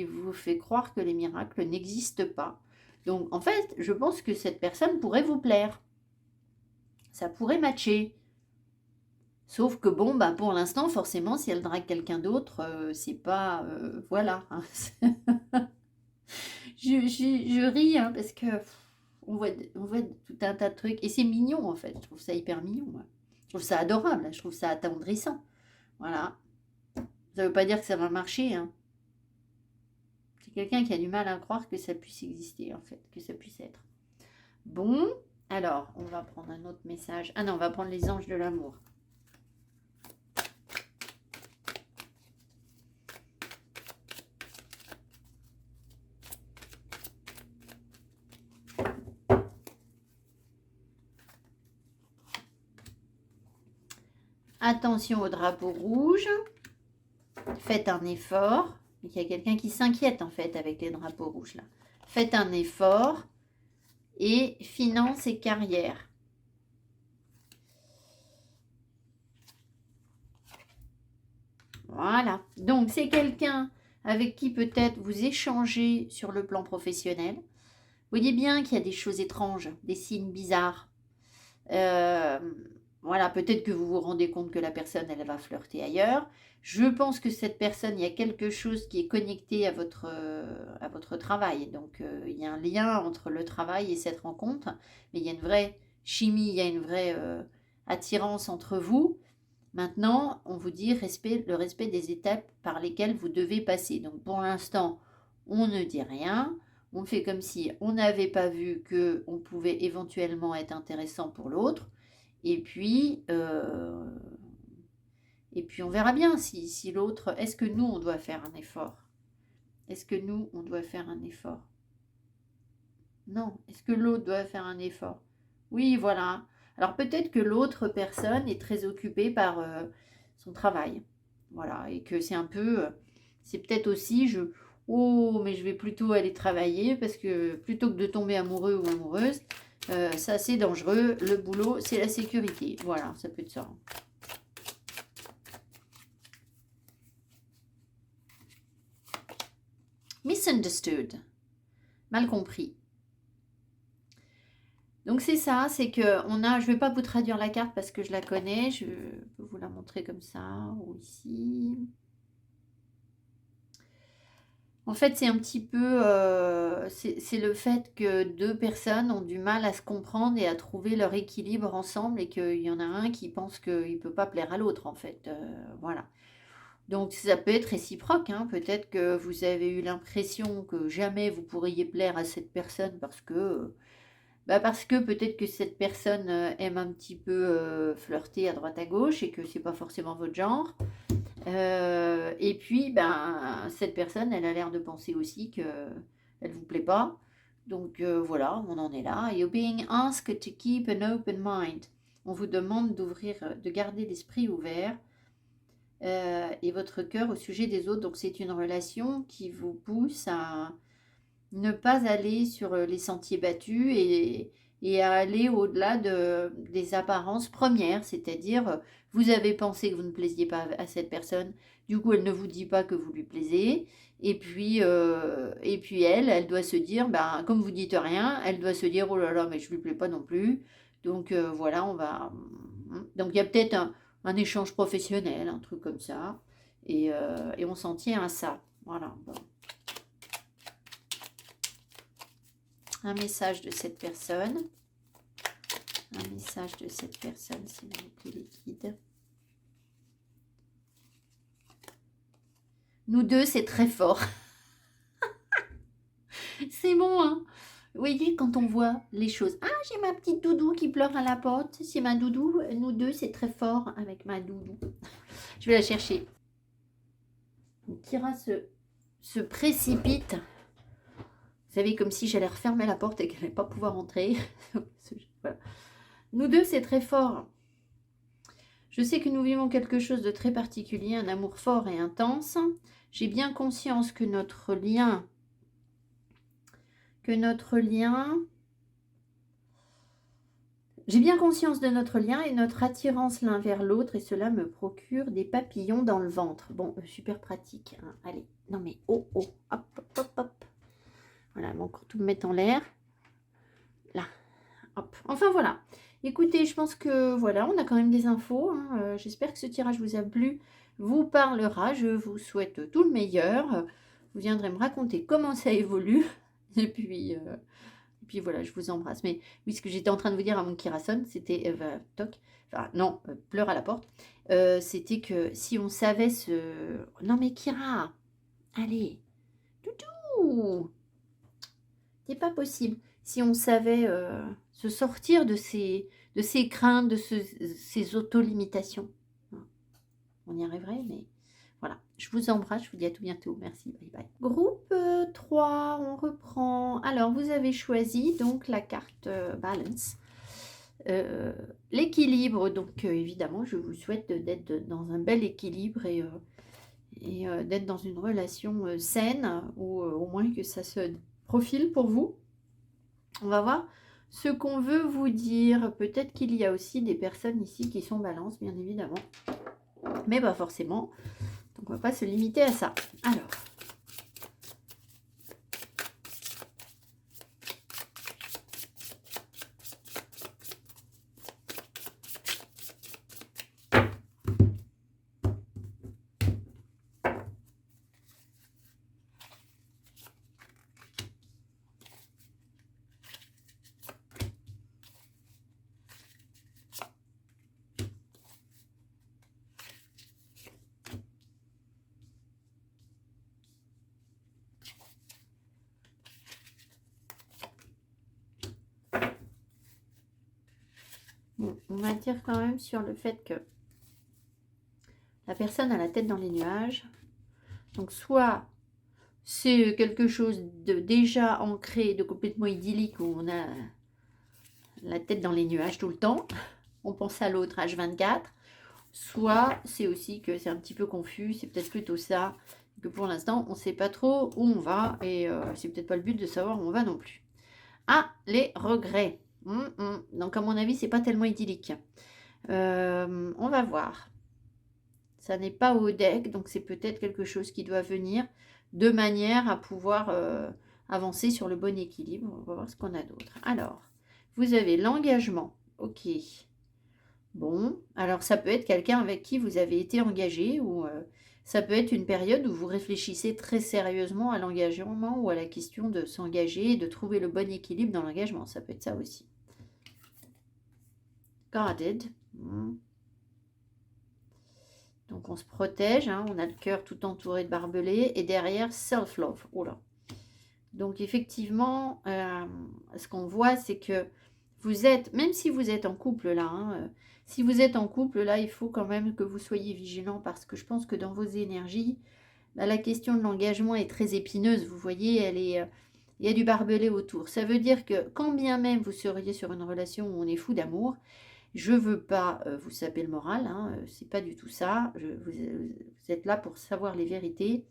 vous fait croire que les miracles n'existent pas. Donc en fait, je pense que cette personne pourrait vous plaire. Ça pourrait matcher. Sauf que bon, bah pour l'instant, forcément, si elle drague quelqu'un d'autre, c'est pas... voilà. Hein. je ris hein, parce que on voit tout un tas de trucs. Et c'est mignon en fait. Je trouve ça hyper mignon. Moi. Je trouve ça adorable. Je trouve ça attendrissant. Voilà. Ça veut pas dire que ça va marcher. Hein. C'est quelqu'un qui a du mal à croire que ça puisse exister en fait. Que ça puisse être. Bon. Alors, on va prendre un autre message. Ah non, on va prendre les anges de l'amour. Attention au drapeau rouge. Faites un effort. Il y a quelqu'un qui s'inquiète en fait avec les drapeaux rouges là. Faites un effort. Et finance et carrière. Voilà. Donc c'est quelqu'un avec qui peut-être vous échangez sur le plan professionnel. Vous voyez bien qu'il y a des choses étranges, des signes bizarres. Voilà, peut-être que vous vous rendez compte que la personne, elle va flirter ailleurs. Je pense que cette personne, il y a quelque chose qui est connecté à votre travail. Donc, il y a un lien entre le travail et cette rencontre. Mais il y a une vraie chimie, il y a une vraie attirance entre vous. Maintenant, on vous dit le respect des étapes par lesquelles vous devez passer. Donc, pour l'instant, on ne dit rien. On fait comme si on n'avait pas vu qu'on pouvait éventuellement être intéressant pour l'autre. Et puis on verra bien si l'autre... Est-ce que nous, on doit faire un effort? Est-ce que nous, on doit faire un effort? Non. Est-ce que l'autre doit faire un effort? Oui, voilà. Alors peut-être que l'autre personne est très occupée par son travail. Voilà, et que c'est un peu, c'est peut-être aussi, oh, mais je vais plutôt aller travailler parce que plutôt que de tomber amoureux ou amoureuse, ça c'est dangereux, le boulot c'est la sécurité. Voilà, ça peut être ça. Misunderstood, mal compris. Donc c'est ça, c'est que on a, je vais pas vous traduire la carte parce que je la connais, je peux vous la montrer comme ça, ou ici. En fait, c'est un petit peu, c'est le fait que deux personnes ont du mal à se comprendre et à trouver leur équilibre ensemble et qu'il y en a un qui pense qu'il ne peut pas plaire à l'autre, en fait. Voilà. Donc ça peut être réciproque, hein. Peut-être que vous avez eu l'impression que jamais vous pourriez plaire à cette personne parce que peut-être que cette personne aime un petit peu flirter à droite à gauche et que c'est pas forcément votre genre. Et puis, ben, cette personne, elle a l'air de penser aussi que elle vous plaît pas. Donc voilà, on en est là. You're being asked to keep an open mind. On vous demande d'ouvrir, de garder l'esprit ouvert et votre cœur au sujet des autres. Donc c'est une relation qui vous pousse à ne pas aller sur les sentiers battus et à aller au-delà des apparences premières, c'est-à-dire vous avez pensé que vous ne plaisiez pas à cette personne, du coup elle ne vous dit pas que vous lui plaisez, et puis elle doit se dire, ben, comme vous dites rien, elle doit se dire, oh là là, mais je lui plais pas non plus, donc voilà, donc il y a peut-être un échange professionnel, un truc comme ça, et on s'en tient à ça, voilà. Bon. Un message de cette personne. Un message de cette personne, s'il vous plaît, les guides. Nous deux, c'est très fort. C'est bon, hein? Vous voyez, quand on voit les choses. Ah, j'ai ma petite doudou qui pleure à la porte. C'est ma doudou. Nous deux, c'est très fort avec ma doudou. Je vais la chercher. Kira se précipite. Vous savez, comme si j'allais refermer la porte et qu'elle n'allait pas pouvoir entrer. Voilà. Nous deux, c'est très fort. Je sais que nous vivons quelque chose de très particulier, un amour fort et intense. J'ai bien conscience que notre lien, j'ai bien conscience de notre lien et notre attirance l'un vers l'autre et cela me procure des papillons dans le ventre. Bon, super pratique, hein. Allez, non mais oh, hop, hop, hop, hop. Voilà, on va encore tout me mettre en l'air. Là, hop. Enfin voilà. Écoutez, je pense que voilà, on a quand même des infos, hein. J'espère que ce tirage vous a plu, vous parlera. Je vous souhaite tout le meilleur. Vous viendrez me raconter comment ça évolue. Et puis voilà, je vous embrasse. Mais oui, ce que j'étais en train de vous dire à mon Kirason, c'était toc. Enfin, non, pleure à la porte. C'était que si on savait ce. Non mais Kira, allez, toutou, c'est pas possible. Si on savait se sortir de ces craintes, de ces auto-limitations. On y arriverait, mais voilà. Je vous embrasse, je vous dis à tout bientôt. Merci, bye bye. Groupe 3, on reprend. Alors, vous avez choisi donc la carte Balance. L'équilibre, donc évidemment, je vous souhaite d'être dans un bel équilibre et d'être dans une relation saine, ou au moins que ça se profile pour vous. On va voir ce qu'on veut vous dire. Peut-être qu'il y a aussi des personnes ici qui sont balance, bien évidemment. Mais pas forcément. Donc on va pas se limiter à ça. Alors. Bon, on va dire quand même sur le fait que la personne a la tête dans les nuages. Donc soit c'est quelque chose de déjà ancré, de complètement idyllique, où on a la tête dans les nuages tout le temps. On pense à l'autre H24. Soit c'est aussi que c'est un petit peu confus, c'est peut-être plutôt ça, que pour l'instant on ne sait pas trop où on va et c'est peut-être pas le but de savoir où on va non plus. Ah, les regrets. Donc à mon avis c'est pas tellement idyllique. On va voir. Ça n'est pas au deck, donc c'est peut-être quelque chose qui doit venir de manière à pouvoir avancer sur le bon équilibre. On va voir ce qu'on a d'autre. Alors, vous avez l'engagement. Ok. Bon, alors ça peut être quelqu'un avec qui vous avez été engagé ou ça peut être une période où vous réfléchissez très sérieusement à l'engagement ou à la question de s'engager et de trouver le bon équilibre dans l'engagement. Ça peut être ça aussi. Guarded. Donc on se protège, hein, on a le cœur tout entouré de barbelés et derrière self-love. Oula. Donc effectivement, ce qu'on voit, c'est que vous êtes, même si vous êtes en couple là, hein, si vous êtes en couple là, il faut quand même que vous soyez vigilant parce que je pense que dans vos énergies, bah, la question de l'engagement est très épineuse. Vous voyez, il y a du barbelé autour. Ça veut dire que quand bien même vous seriez sur une relation où on est fou d'amour, je ne veux pas vous saper le moral, hein, c'est pas du tout ça. Vous êtes là pour savoir les vérités.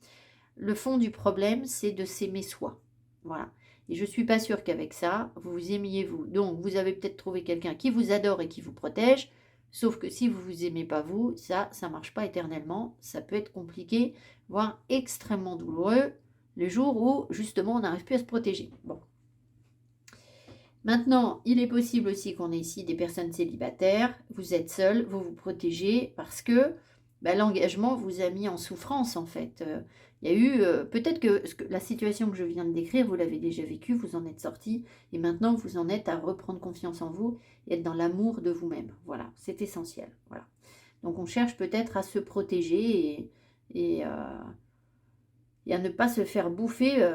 Le fond du problème, c'est de s'aimer soi. Voilà. Et je ne suis pas sûre qu'avec ça, vous vous aimiez vous. Donc, vous avez peut-être trouvé quelqu'un qui vous adore et qui vous protège. Sauf que si vous ne vous aimez pas vous, ça ne marche pas éternellement. Ça peut être compliqué, voire extrêmement douloureux, le jour où, justement, on n'arrive plus à se protéger. Bon. Maintenant, il est possible aussi qu'on ait ici des personnes célibataires. Vous êtes seul, vous vous protégez parce que l'engagement vous a mis en souffrance en fait. Il y a eu, peut-être que la situation que je viens de décrire, vous l'avez déjà vécue, vous en êtes sorti et maintenant vous en êtes à reprendre confiance en vous et être dans l'amour de vous-même. Voilà, c'est essentiel. Voilà. Donc on cherche peut-être à se protéger et à ne pas se faire bouffer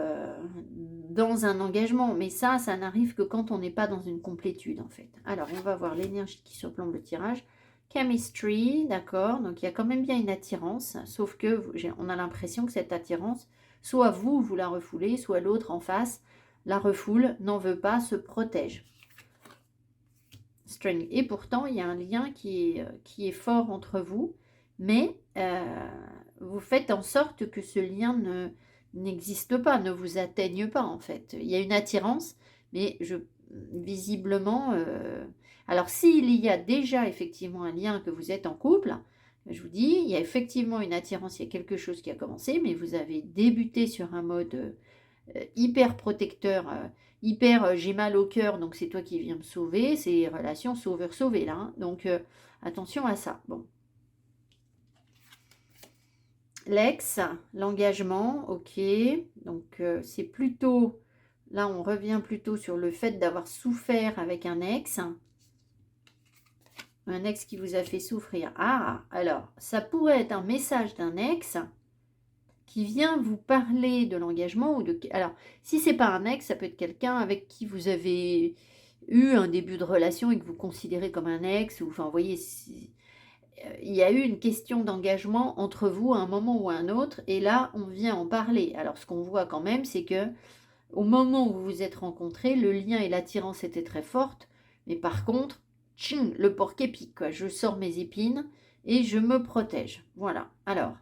dans un engagement. Mais ça n'arrive que quand on n'est pas dans une complétude, en fait. Alors, on va voir l'énergie qui surplombe le tirage. Chemistry, d'accord. Donc, il y a quand même bien une attirance, sauf que on a l'impression que cette attirance, soit vous la refoulez, soit l'autre en face la refoule, n'en veut pas, se protège. String. Et pourtant, il y a un lien qui est fort entre vous, mais vous faites en sorte que ce lien n'existe pas, ne vous atteigne pas en fait. Il y a une attirance, mais visiblement, alors s'il y a déjà effectivement un lien que vous êtes en couple, je vous dis, il y a effectivement une attirance, il y a quelque chose qui a commencé, mais vous avez débuté sur un mode hyper protecteur, hyper j'ai mal au cœur, donc c'est toi qui viens me sauver, c'est relation sauveur-sauvé là, hein. Donc attention à ça. Bon. L'ex, l'engagement, ok, donc c'est plutôt, là on revient plutôt sur le fait d'avoir souffert avec un ex qui vous a fait souffrir. Ah, alors ça pourrait être un message d'un ex qui vient vous parler de l'engagement ou de... Alors, si c'est pas un ex, ça peut être quelqu'un avec qui vous avez eu un début de relation et que vous considérez comme un ex, ou enfin, vous voyez, il y a eu une question d'engagement entre vous à un moment ou à un autre, et là, on vient en parler. Alors, ce qu'on voit quand même, c'est que au moment où vous vous êtes rencontrés, le lien et l'attirance étaient très fortes, mais par contre, tching, le porc-épic, quoi. Je sors mes épines et je me protège. Voilà. Alors,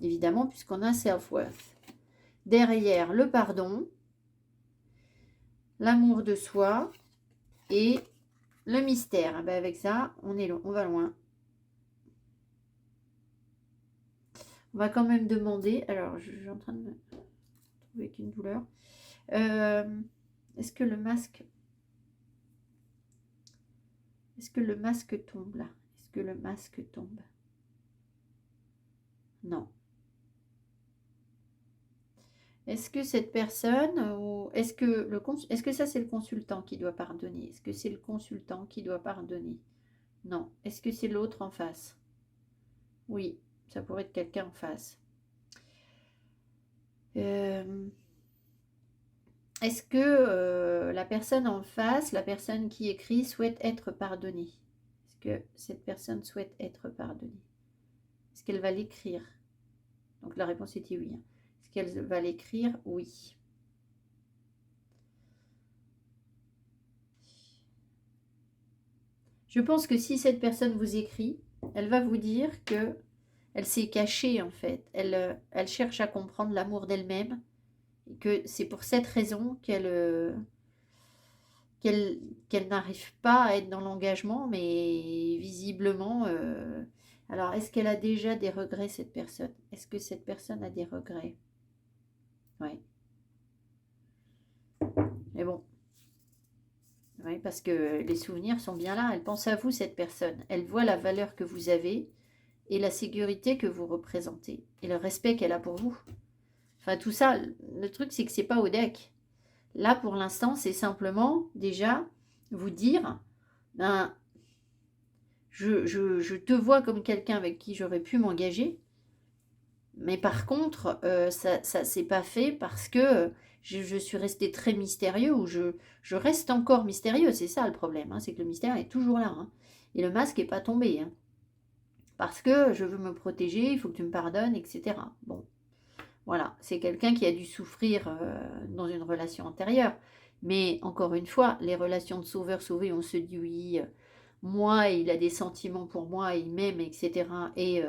évidemment, puisqu'on a self-worth. Derrière, le pardon, l'amour de soi et le mystère. Ben avec ça, on va loin. On va quand même demander, alors je suis en train de me trouver avec une douleur. Est-ce que le masque tombe là? Est-ce que le masque tombe? Non. Est-ce que cette personne, ou est-ce que ça c'est le consultant qui doit pardonner? Est-ce que c'est le consultant qui doit pardonner? Non. Est-ce que c'est l'autre en face? Oui, ça pourrait être quelqu'un en face. Est-ce que la personne en face, la personne qui écrit, souhaite être pardonnée? Est-ce que cette personne souhaite être pardonnée? Est-ce qu'elle va l'écrire? Donc la réponse était oui. Hein. Est-ce qu'elle va l'écrire? Oui. Je pense que si cette personne vous écrit, elle va vous dire que elle s'est cachée en fait. Elle cherche à comprendre l'amour d'elle-même et que c'est pour cette raison qu'elle qu'elle n'arrive pas à être dans l'engagement, mais visiblement... Alors, est-ce qu'elle a déjà des regrets, cette personne? Est-ce que cette personne a des regrets? Oui. Mais bon, oui, parce que les souvenirs sont bien là. Elle pense à vous, cette personne. Elle voit la valeur que vous avez et la sécurité que vous représentez et le respect qu'elle a pour vous. Enfin, tout ça, le truc, c'est que c'est pas au deck. Là, pour l'instant, c'est simplement déjà vous dire, ben, je te vois comme quelqu'un avec qui j'aurais pu m'engager, mais par contre, ça s'est pas fait parce que je suis restée très mystérieux ou je reste encore mystérieux. C'est ça le problème, hein, c'est que le mystère est toujours là. Hein, et le masque n'est pas tombé. Hein, parce que je veux me protéger, il faut que tu me pardonnes, etc. Bon, voilà, c'est quelqu'un qui a dû souffrir dans une relation antérieure. Mais encore une fois, les relations de sauveur-sauvé, on se dit oui, moi, il a des sentiments pour moi, il m'aime, etc. Et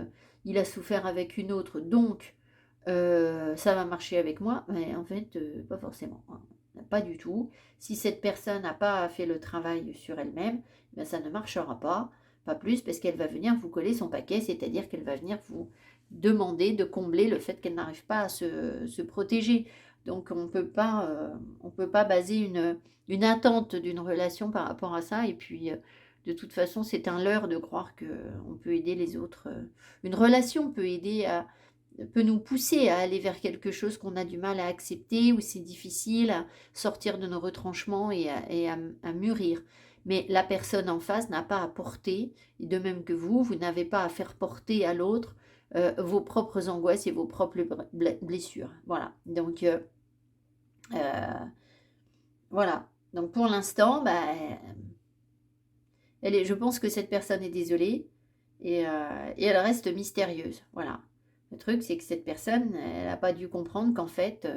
il a souffert avec une autre, donc ça va marcher avec moi. Mais en fait, pas forcément. Hein. Pas du tout. Si cette personne n'a pas fait le travail sur elle-même, ben ça ne marchera pas. Pas plus, parce qu'elle va venir vous coller son paquet, c'est-à-dire qu'elle va venir vous demander de combler le fait qu'elle n'arrive pas à se protéger. Donc on peut pas baser une attente d'une relation par rapport à ça. Et puis de toute façon, c'est un leurre de croire qu'on peut aider les autres. Une relation peut nous pousser à aller vers quelque chose qu'on a du mal à accepter, où c'est difficile à sortir de nos retranchements et à mûrir. Mais la personne en face n'a pas à porter, et de même que vous n'avez pas à faire porter à l'autre vos propres angoisses et vos propres blessures. Voilà. Donc, voilà. Donc, pour l'instant, bah, je pense que cette personne est désolée et elle reste mystérieuse. Voilà. Le truc, c'est que cette personne, elle n'a pas dû comprendre qu'en fait,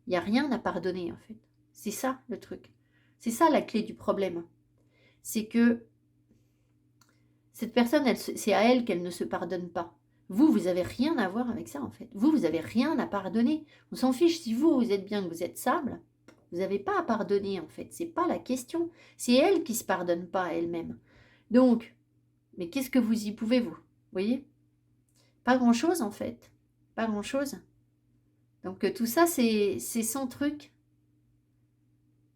il n'y a rien à pardonner, en fait. C'est ça, le truc. C'est ça, la clé du problème. C'est que cette personne, c'est à elle qu'elle ne se pardonne pas. Vous n'avez rien à voir avec ça, en fait. Vous n'avez rien à pardonner. On s'en fiche si vous êtes bien, que vous êtes sable. Vous n'avez pas à pardonner, en fait. C'est pas la question. C'est elle qui ne se pardonne pas à elle-même. Donc, mais qu'est-ce que vous y pouvez, vous voyez? Pas grand-chose, en fait. Pas grand-chose. Donc, tout ça, c'est son truc.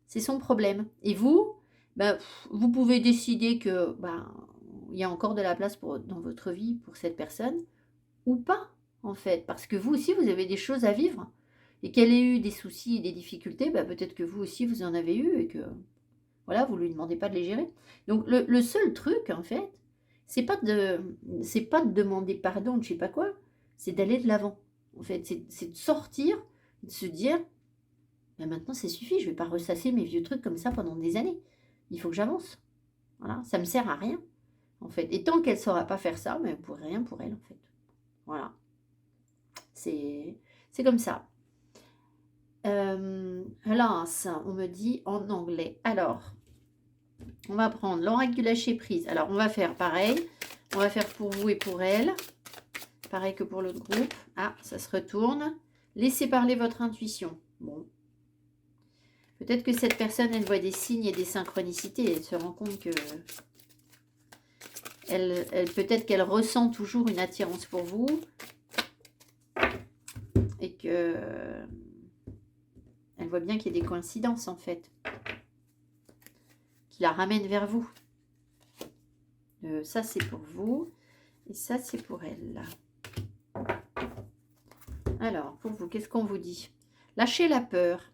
C'est son problème. Et vous, ben, vous pouvez décider que ben, il y a encore de la place dans votre vie pour cette personne, ou pas, en fait. Parce que vous aussi, vous avez des choses à vivre. Et qu'elle ait eu des soucis et des difficultés, ben, peut-être que vous aussi, vous en avez eu et que, voilà, vous ne lui demandez pas de les gérer. Donc, le seul truc, en fait, c'est pas de demander pardon, je sais pas quoi, c'est d'aller de l'avant. En fait, c'est de sortir, de se dire, ben maintenant, ça suffit, je ne vais pas ressasser mes vieux trucs comme ça pendant des années. Il faut que j'avance. Voilà, ça me sert à rien, en fait. Et tant qu'elle ne saura pas faire ça, ben, vous ne pourrez rien pour elle, en fait. Voilà. C'est comme ça. Hélas, on me dit en anglais. Alors, on va prendre l'oracle du lâcher prise. Alors, on va faire pareil. On va faire pour vous et pour elle. Pareil que pour l'autre groupe. Ah, ça se retourne. Laissez parler votre intuition. Bon. Peut-être que cette personne, elle voit des signes et des synchronicités. Elle se rend compte que... peut-être qu'elle ressent toujours une attirance pour vous. Et que... Elle voit bien qu'il y a des coïncidences, en fait. Qui la ramènent vers vous. Ça, c'est pour vous. Et ça, c'est pour elle. Alors, pour vous, qu'est-ce qu'on vous dit? Lâchez la peur.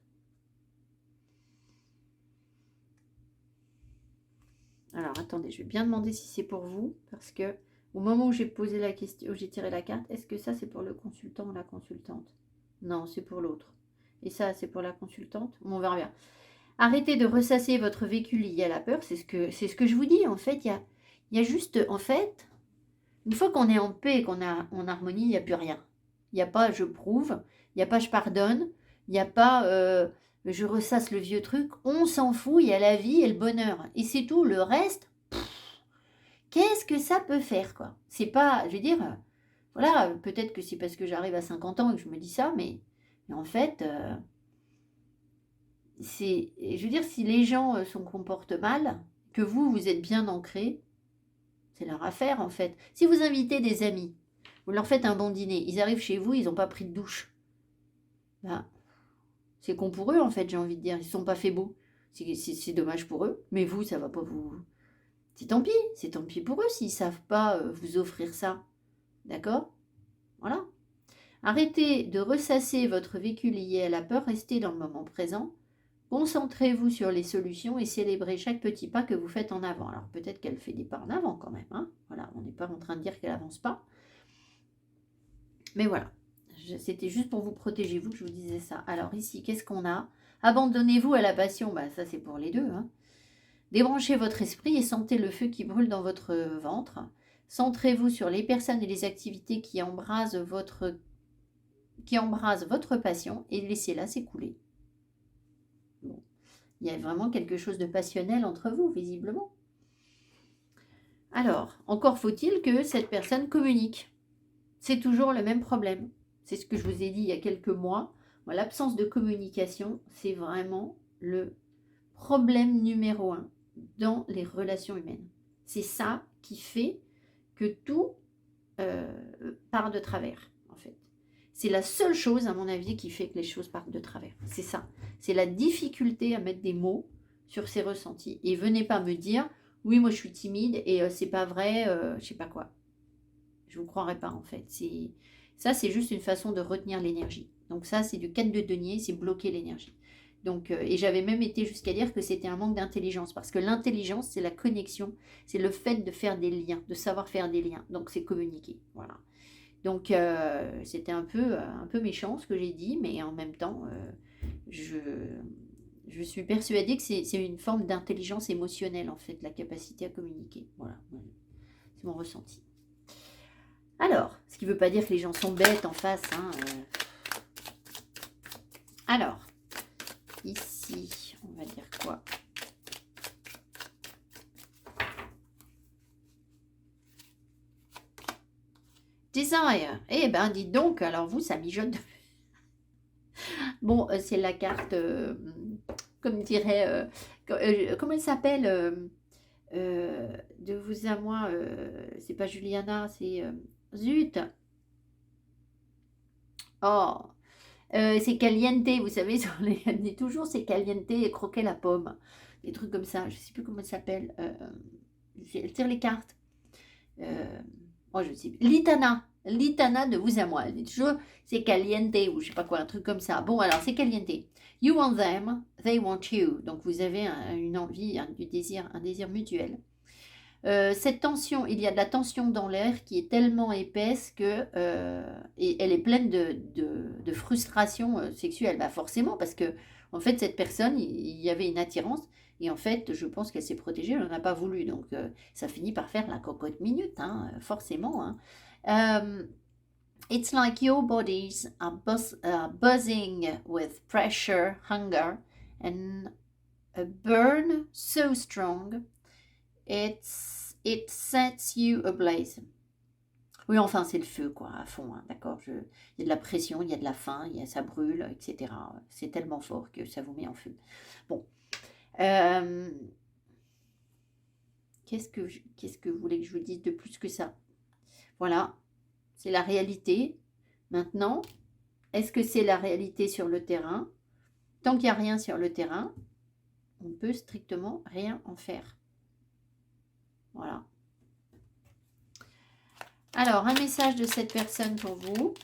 Alors, attendez, je vais bien demander si c'est pour vous. Parce que au moment où j'ai posé la question, où j'ai tiré la carte, est-ce que ça, c'est pour le consultant ou la consultante? Non, c'est pour l'autre. Et ça, c'est pour la consultante? Bon, on verra bien. Arrêtez de ressasser votre vécu lié à la peur. C'est ce que je vous dis. En fait, il y a juste, en fait, une fois qu'on est en paix, qu'on est en harmonie, il n'y a plus rien. Il n'y a pas je prouve, il n'y a pas je pardonne, il n'y a pas je ressasse le vieux truc. On s'en fout, il y a la vie et le bonheur. Et c'est tout. Le reste, ce que ça peut faire, quoi. C'est pas, je veux dire, voilà, peut-être que c'est parce que j'arrive à 50 ans et que je me dis ça, mais en fait, je veux dire, si les gens se comportent mal, que vous êtes bien ancré, c'est leur affaire, en fait. Si vous invitez des amis, vous leur faites un bon dîner, ils arrivent chez vous, ils n'ont pas pris de douche. Ben, c'est con pour eux, en fait, j'ai envie de dire. Ils ne sont pas fait beaux. C'est dommage pour eux, mais vous, ça va pas vous... C'est tant pis pour eux s'ils ne savent pas vous offrir ça. D'accord? Voilà. Arrêtez de ressasser votre vécu lié à la peur, restez dans le moment présent. Concentrez-vous sur les solutions et célébrez chaque petit pas que vous faites en avant. Alors peut-être qu'elle fait des pas en avant quand même. Hein, voilà, on n'est pas en train de dire qu'elle avance pas. Mais voilà, c'était juste pour vous protéger, vous, que je vous disais ça. Alors ici, qu'est-ce qu'on a? Abandonnez-vous à la passion. Bah, ça, c'est pour les deux. Hein. Débranchez votre esprit et sentez le feu qui brûle dans votre ventre. Centrez-vous sur les personnes et les activités qui embrasent votre passion et laissez-la s'écouler. Bon. Il y a vraiment quelque chose de passionnel entre vous, visiblement. Alors, encore faut-il que cette personne communique. C'est toujours le même problème. C'est ce que je vous ai dit il y a quelques mois. L'absence de communication, c'est vraiment le problème numéro 1 dans les relations humaines. C'est ça qui fait que tout part de travers, en fait. C'est la seule chose, à mon avis, qui fait que les choses partent de travers. C'est ça. C'est la difficulté à mettre des mots sur ses ressentis. Et venez pas me dire, oui, moi je suis timide et c'est pas vrai, je sais pas quoi. Je vous croirais pas, en fait. Ça, c'est juste une façon de retenir l'énergie. Donc ça, c'est du 4 de denier, c'est bloquer l'énergie. Donc, et j'avais même été jusqu'à dire que c'était un manque d'intelligence, parce que l'intelligence, c'est la connexion, c'est le fait de faire des liens, de savoir faire des liens. Donc, c'est communiquer. Voilà. Donc, c'était un peu méchant ce que j'ai dit, mais en même temps, je suis persuadée que c'est une forme d'intelligence émotionnelle, en fait, la capacité à communiquer. Voilà, c'est mon ressenti. Alors, ce qui ne veut pas dire que les gens sont bêtes en face. Hein, Alors, ici, on va dire quoi? Desire. Eh ben, dites donc, alors vous, ça mijote. Bon, c'est la carte, comme dirait, comment elle s'appelle de vous à moi, c'est pas Juliana, c'est zut. Oh, c'est caliente, vous savez, on dit toujours c'est caliente et croquer la pomme. Des trucs comme ça, je sais plus comment elle s'appelle. Elle tire les cartes. Oh, je sais. Litana de vous à moi. Elle dit toujours c'est caliente ou je sais pas quoi, un truc comme ça. Bon, alors c'est caliente. You want them, they want you. Donc vous avez une envie, un désir mutuel. Cette tension, il y a de la tension dans l'air qui est tellement épaisse que et elle est pleine de frustration sexuelle. Bah forcément, parce que en fait, cette personne, il y avait une attirance. Et en fait, je pense qu'elle s'est protégée, elle n'en a pas voulu. Donc, ça finit par faire la cocotte minute, hein, forcément. Hein. It's like your bodies are buzzing with pressure, hunger, and a burn so strong, it sets you ablaze. Oui, enfin, c'est le feu, quoi, à fond, hein, d'accord. Il y a de la pression, il y a de la faim, ça brûle, etc. C'est tellement fort que ça vous met en feu. Bon. Qu'est-ce que vous voulez que je vous dise de plus que ça? Voilà, c'est la réalité. Maintenant, est-ce que c'est la réalité sur le terrain? Tant qu'il n'y a rien sur le terrain, on ne peut strictement rien en faire. Voilà. Alors, un message de cette personne pour vous.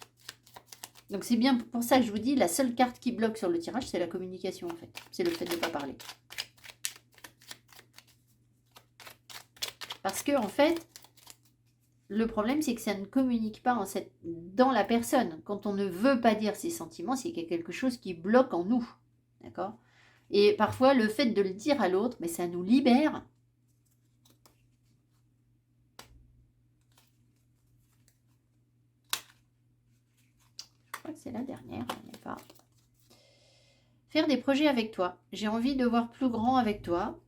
Donc, c'est bien pour ça que je vous dis, la seule carte qui bloque sur le tirage, c'est la communication, en fait. C'est le fait de ne pas parler. Parce que, en fait, le problème, c'est que ça ne communique pas dans la personne. Quand on ne veut pas dire ses sentiments, c'est qu'il y a quelque chose qui bloque en nous. D'accord? Et parfois, le fait de le dire à l'autre, mais ça nous libère. Je crois que c'est la dernière, on n'est pas. Faire des projets avec toi. J'ai envie de voir plus grand avec toi.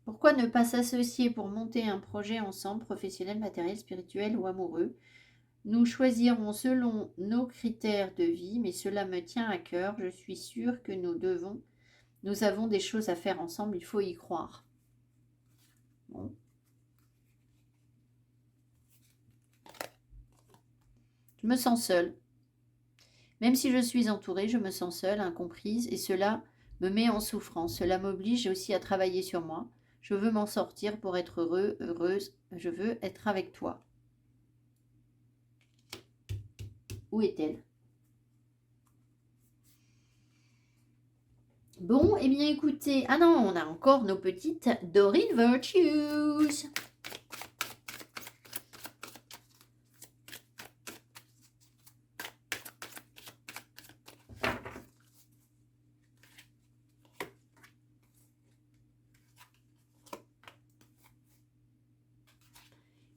Pourquoi ne pas s'associer pour monter un projet ensemble, professionnel, matériel, spirituel ou amoureux? Nous choisirons selon nos critères de vie, mais cela me tient à cœur. Je suis sûre que nous avons des choses à faire ensemble, il faut y croire. Bon. Je me sens seule. Même si je suis entourée, je me sens seule, incomprise, et cela me met en souffrance. Cela m'oblige aussi à travailler sur moi. Je veux m'en sortir pour être heureuse. Je veux être avec toi. Où est-elle? Bon, eh bien écoutez, ah non, on a encore nos petites Dorine Virtues.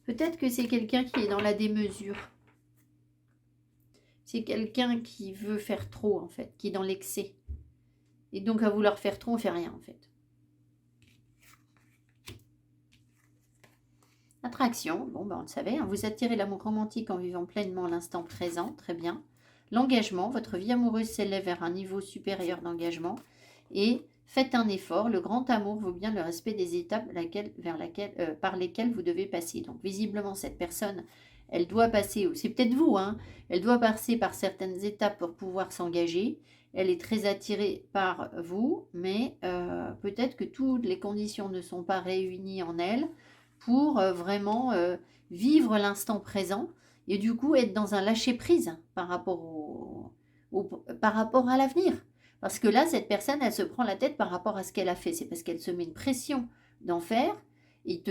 Peut-être que c'est quelqu'un qui est dans la démesure. C'est quelqu'un qui veut faire trop, en fait, qui est dans l'excès. Et donc, à vouloir faire trop, on ne fait rien, en fait. Attraction, bon, ben, on le savait. Hein, vous attirez l'amour romantique en vivant pleinement l'instant présent, très bien. L'engagement, votre vie amoureuse s'élève vers un niveau supérieur d'engagement. Et faites un effort, le grand amour vaut bien le respect des étapes par lesquelles vous devez passer. Donc, visiblement, cette personne, elle doit passer, c'est peut-être vous, hein, elle doit passer par certaines étapes pour pouvoir s'engager. Elle est très attirée par vous, mais peut-être que toutes les conditions ne sont pas réunies en elle pour vraiment vivre l'instant présent et du coup être dans un lâcher-prise par rapport, par rapport à l'avenir. Parce que là, cette personne, elle se prend la tête par rapport à ce qu'elle a fait. C'est parce qu'elle se met une pression d'en faire et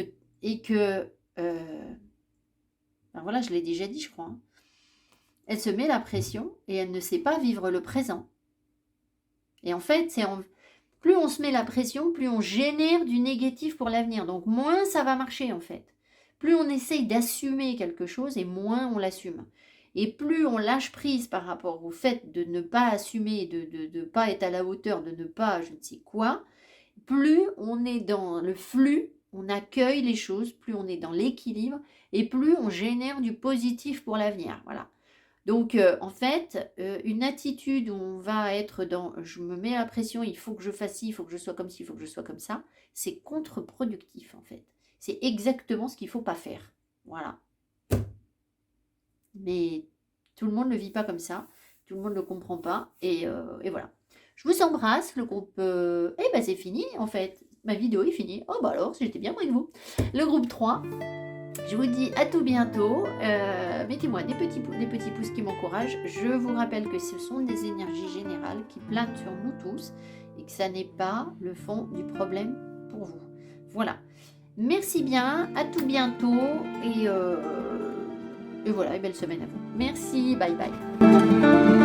que... ben voilà, je l'ai déjà dit, je crois. Hein. Elle se met la pression et elle ne sait pas vivre le présent. Et en fait, plus on se met la pression, plus on génère du négatif pour l'avenir. Donc, moins ça va marcher, en fait. Plus on essaye d'assumer quelque chose et moins on l'assume. Et plus on lâche prise par rapport au fait de ne pas assumer, de ne pas être à la hauteur, de ne pas je ne sais quoi, plus on est dans le flux, on accueille les choses, plus on est dans l'équilibre et plus on génère du positif pour l'avenir. Voilà. Donc, en fait, une attitude où on va être dans « je me mets la pression, il faut que je fasse ci, il faut que je sois comme ci, il faut que je sois comme ça », c'est contre-productif, en fait. C'est exactement ce qu'il ne faut pas faire. Voilà. Mais tout le monde ne le vit pas comme ça. Tout le monde ne le comprend pas. Et voilà. Je vous embrasse. Le groupe... eh ben, c'est fini, en fait. Ma vidéo est finie. Oh, bah alors, j'étais bien avec vous. Le groupe 3. Je vous dis à tout bientôt. Mettez-moi des petits pouces qui m'encouragent. Je vous rappelle que ce sont des énergies générales qui planent sur nous tous et que ça n'est pas le fond du problème pour vous. Voilà. Merci bien. À tout bientôt. Et voilà, et belle semaine à vous. Merci. Bye bye.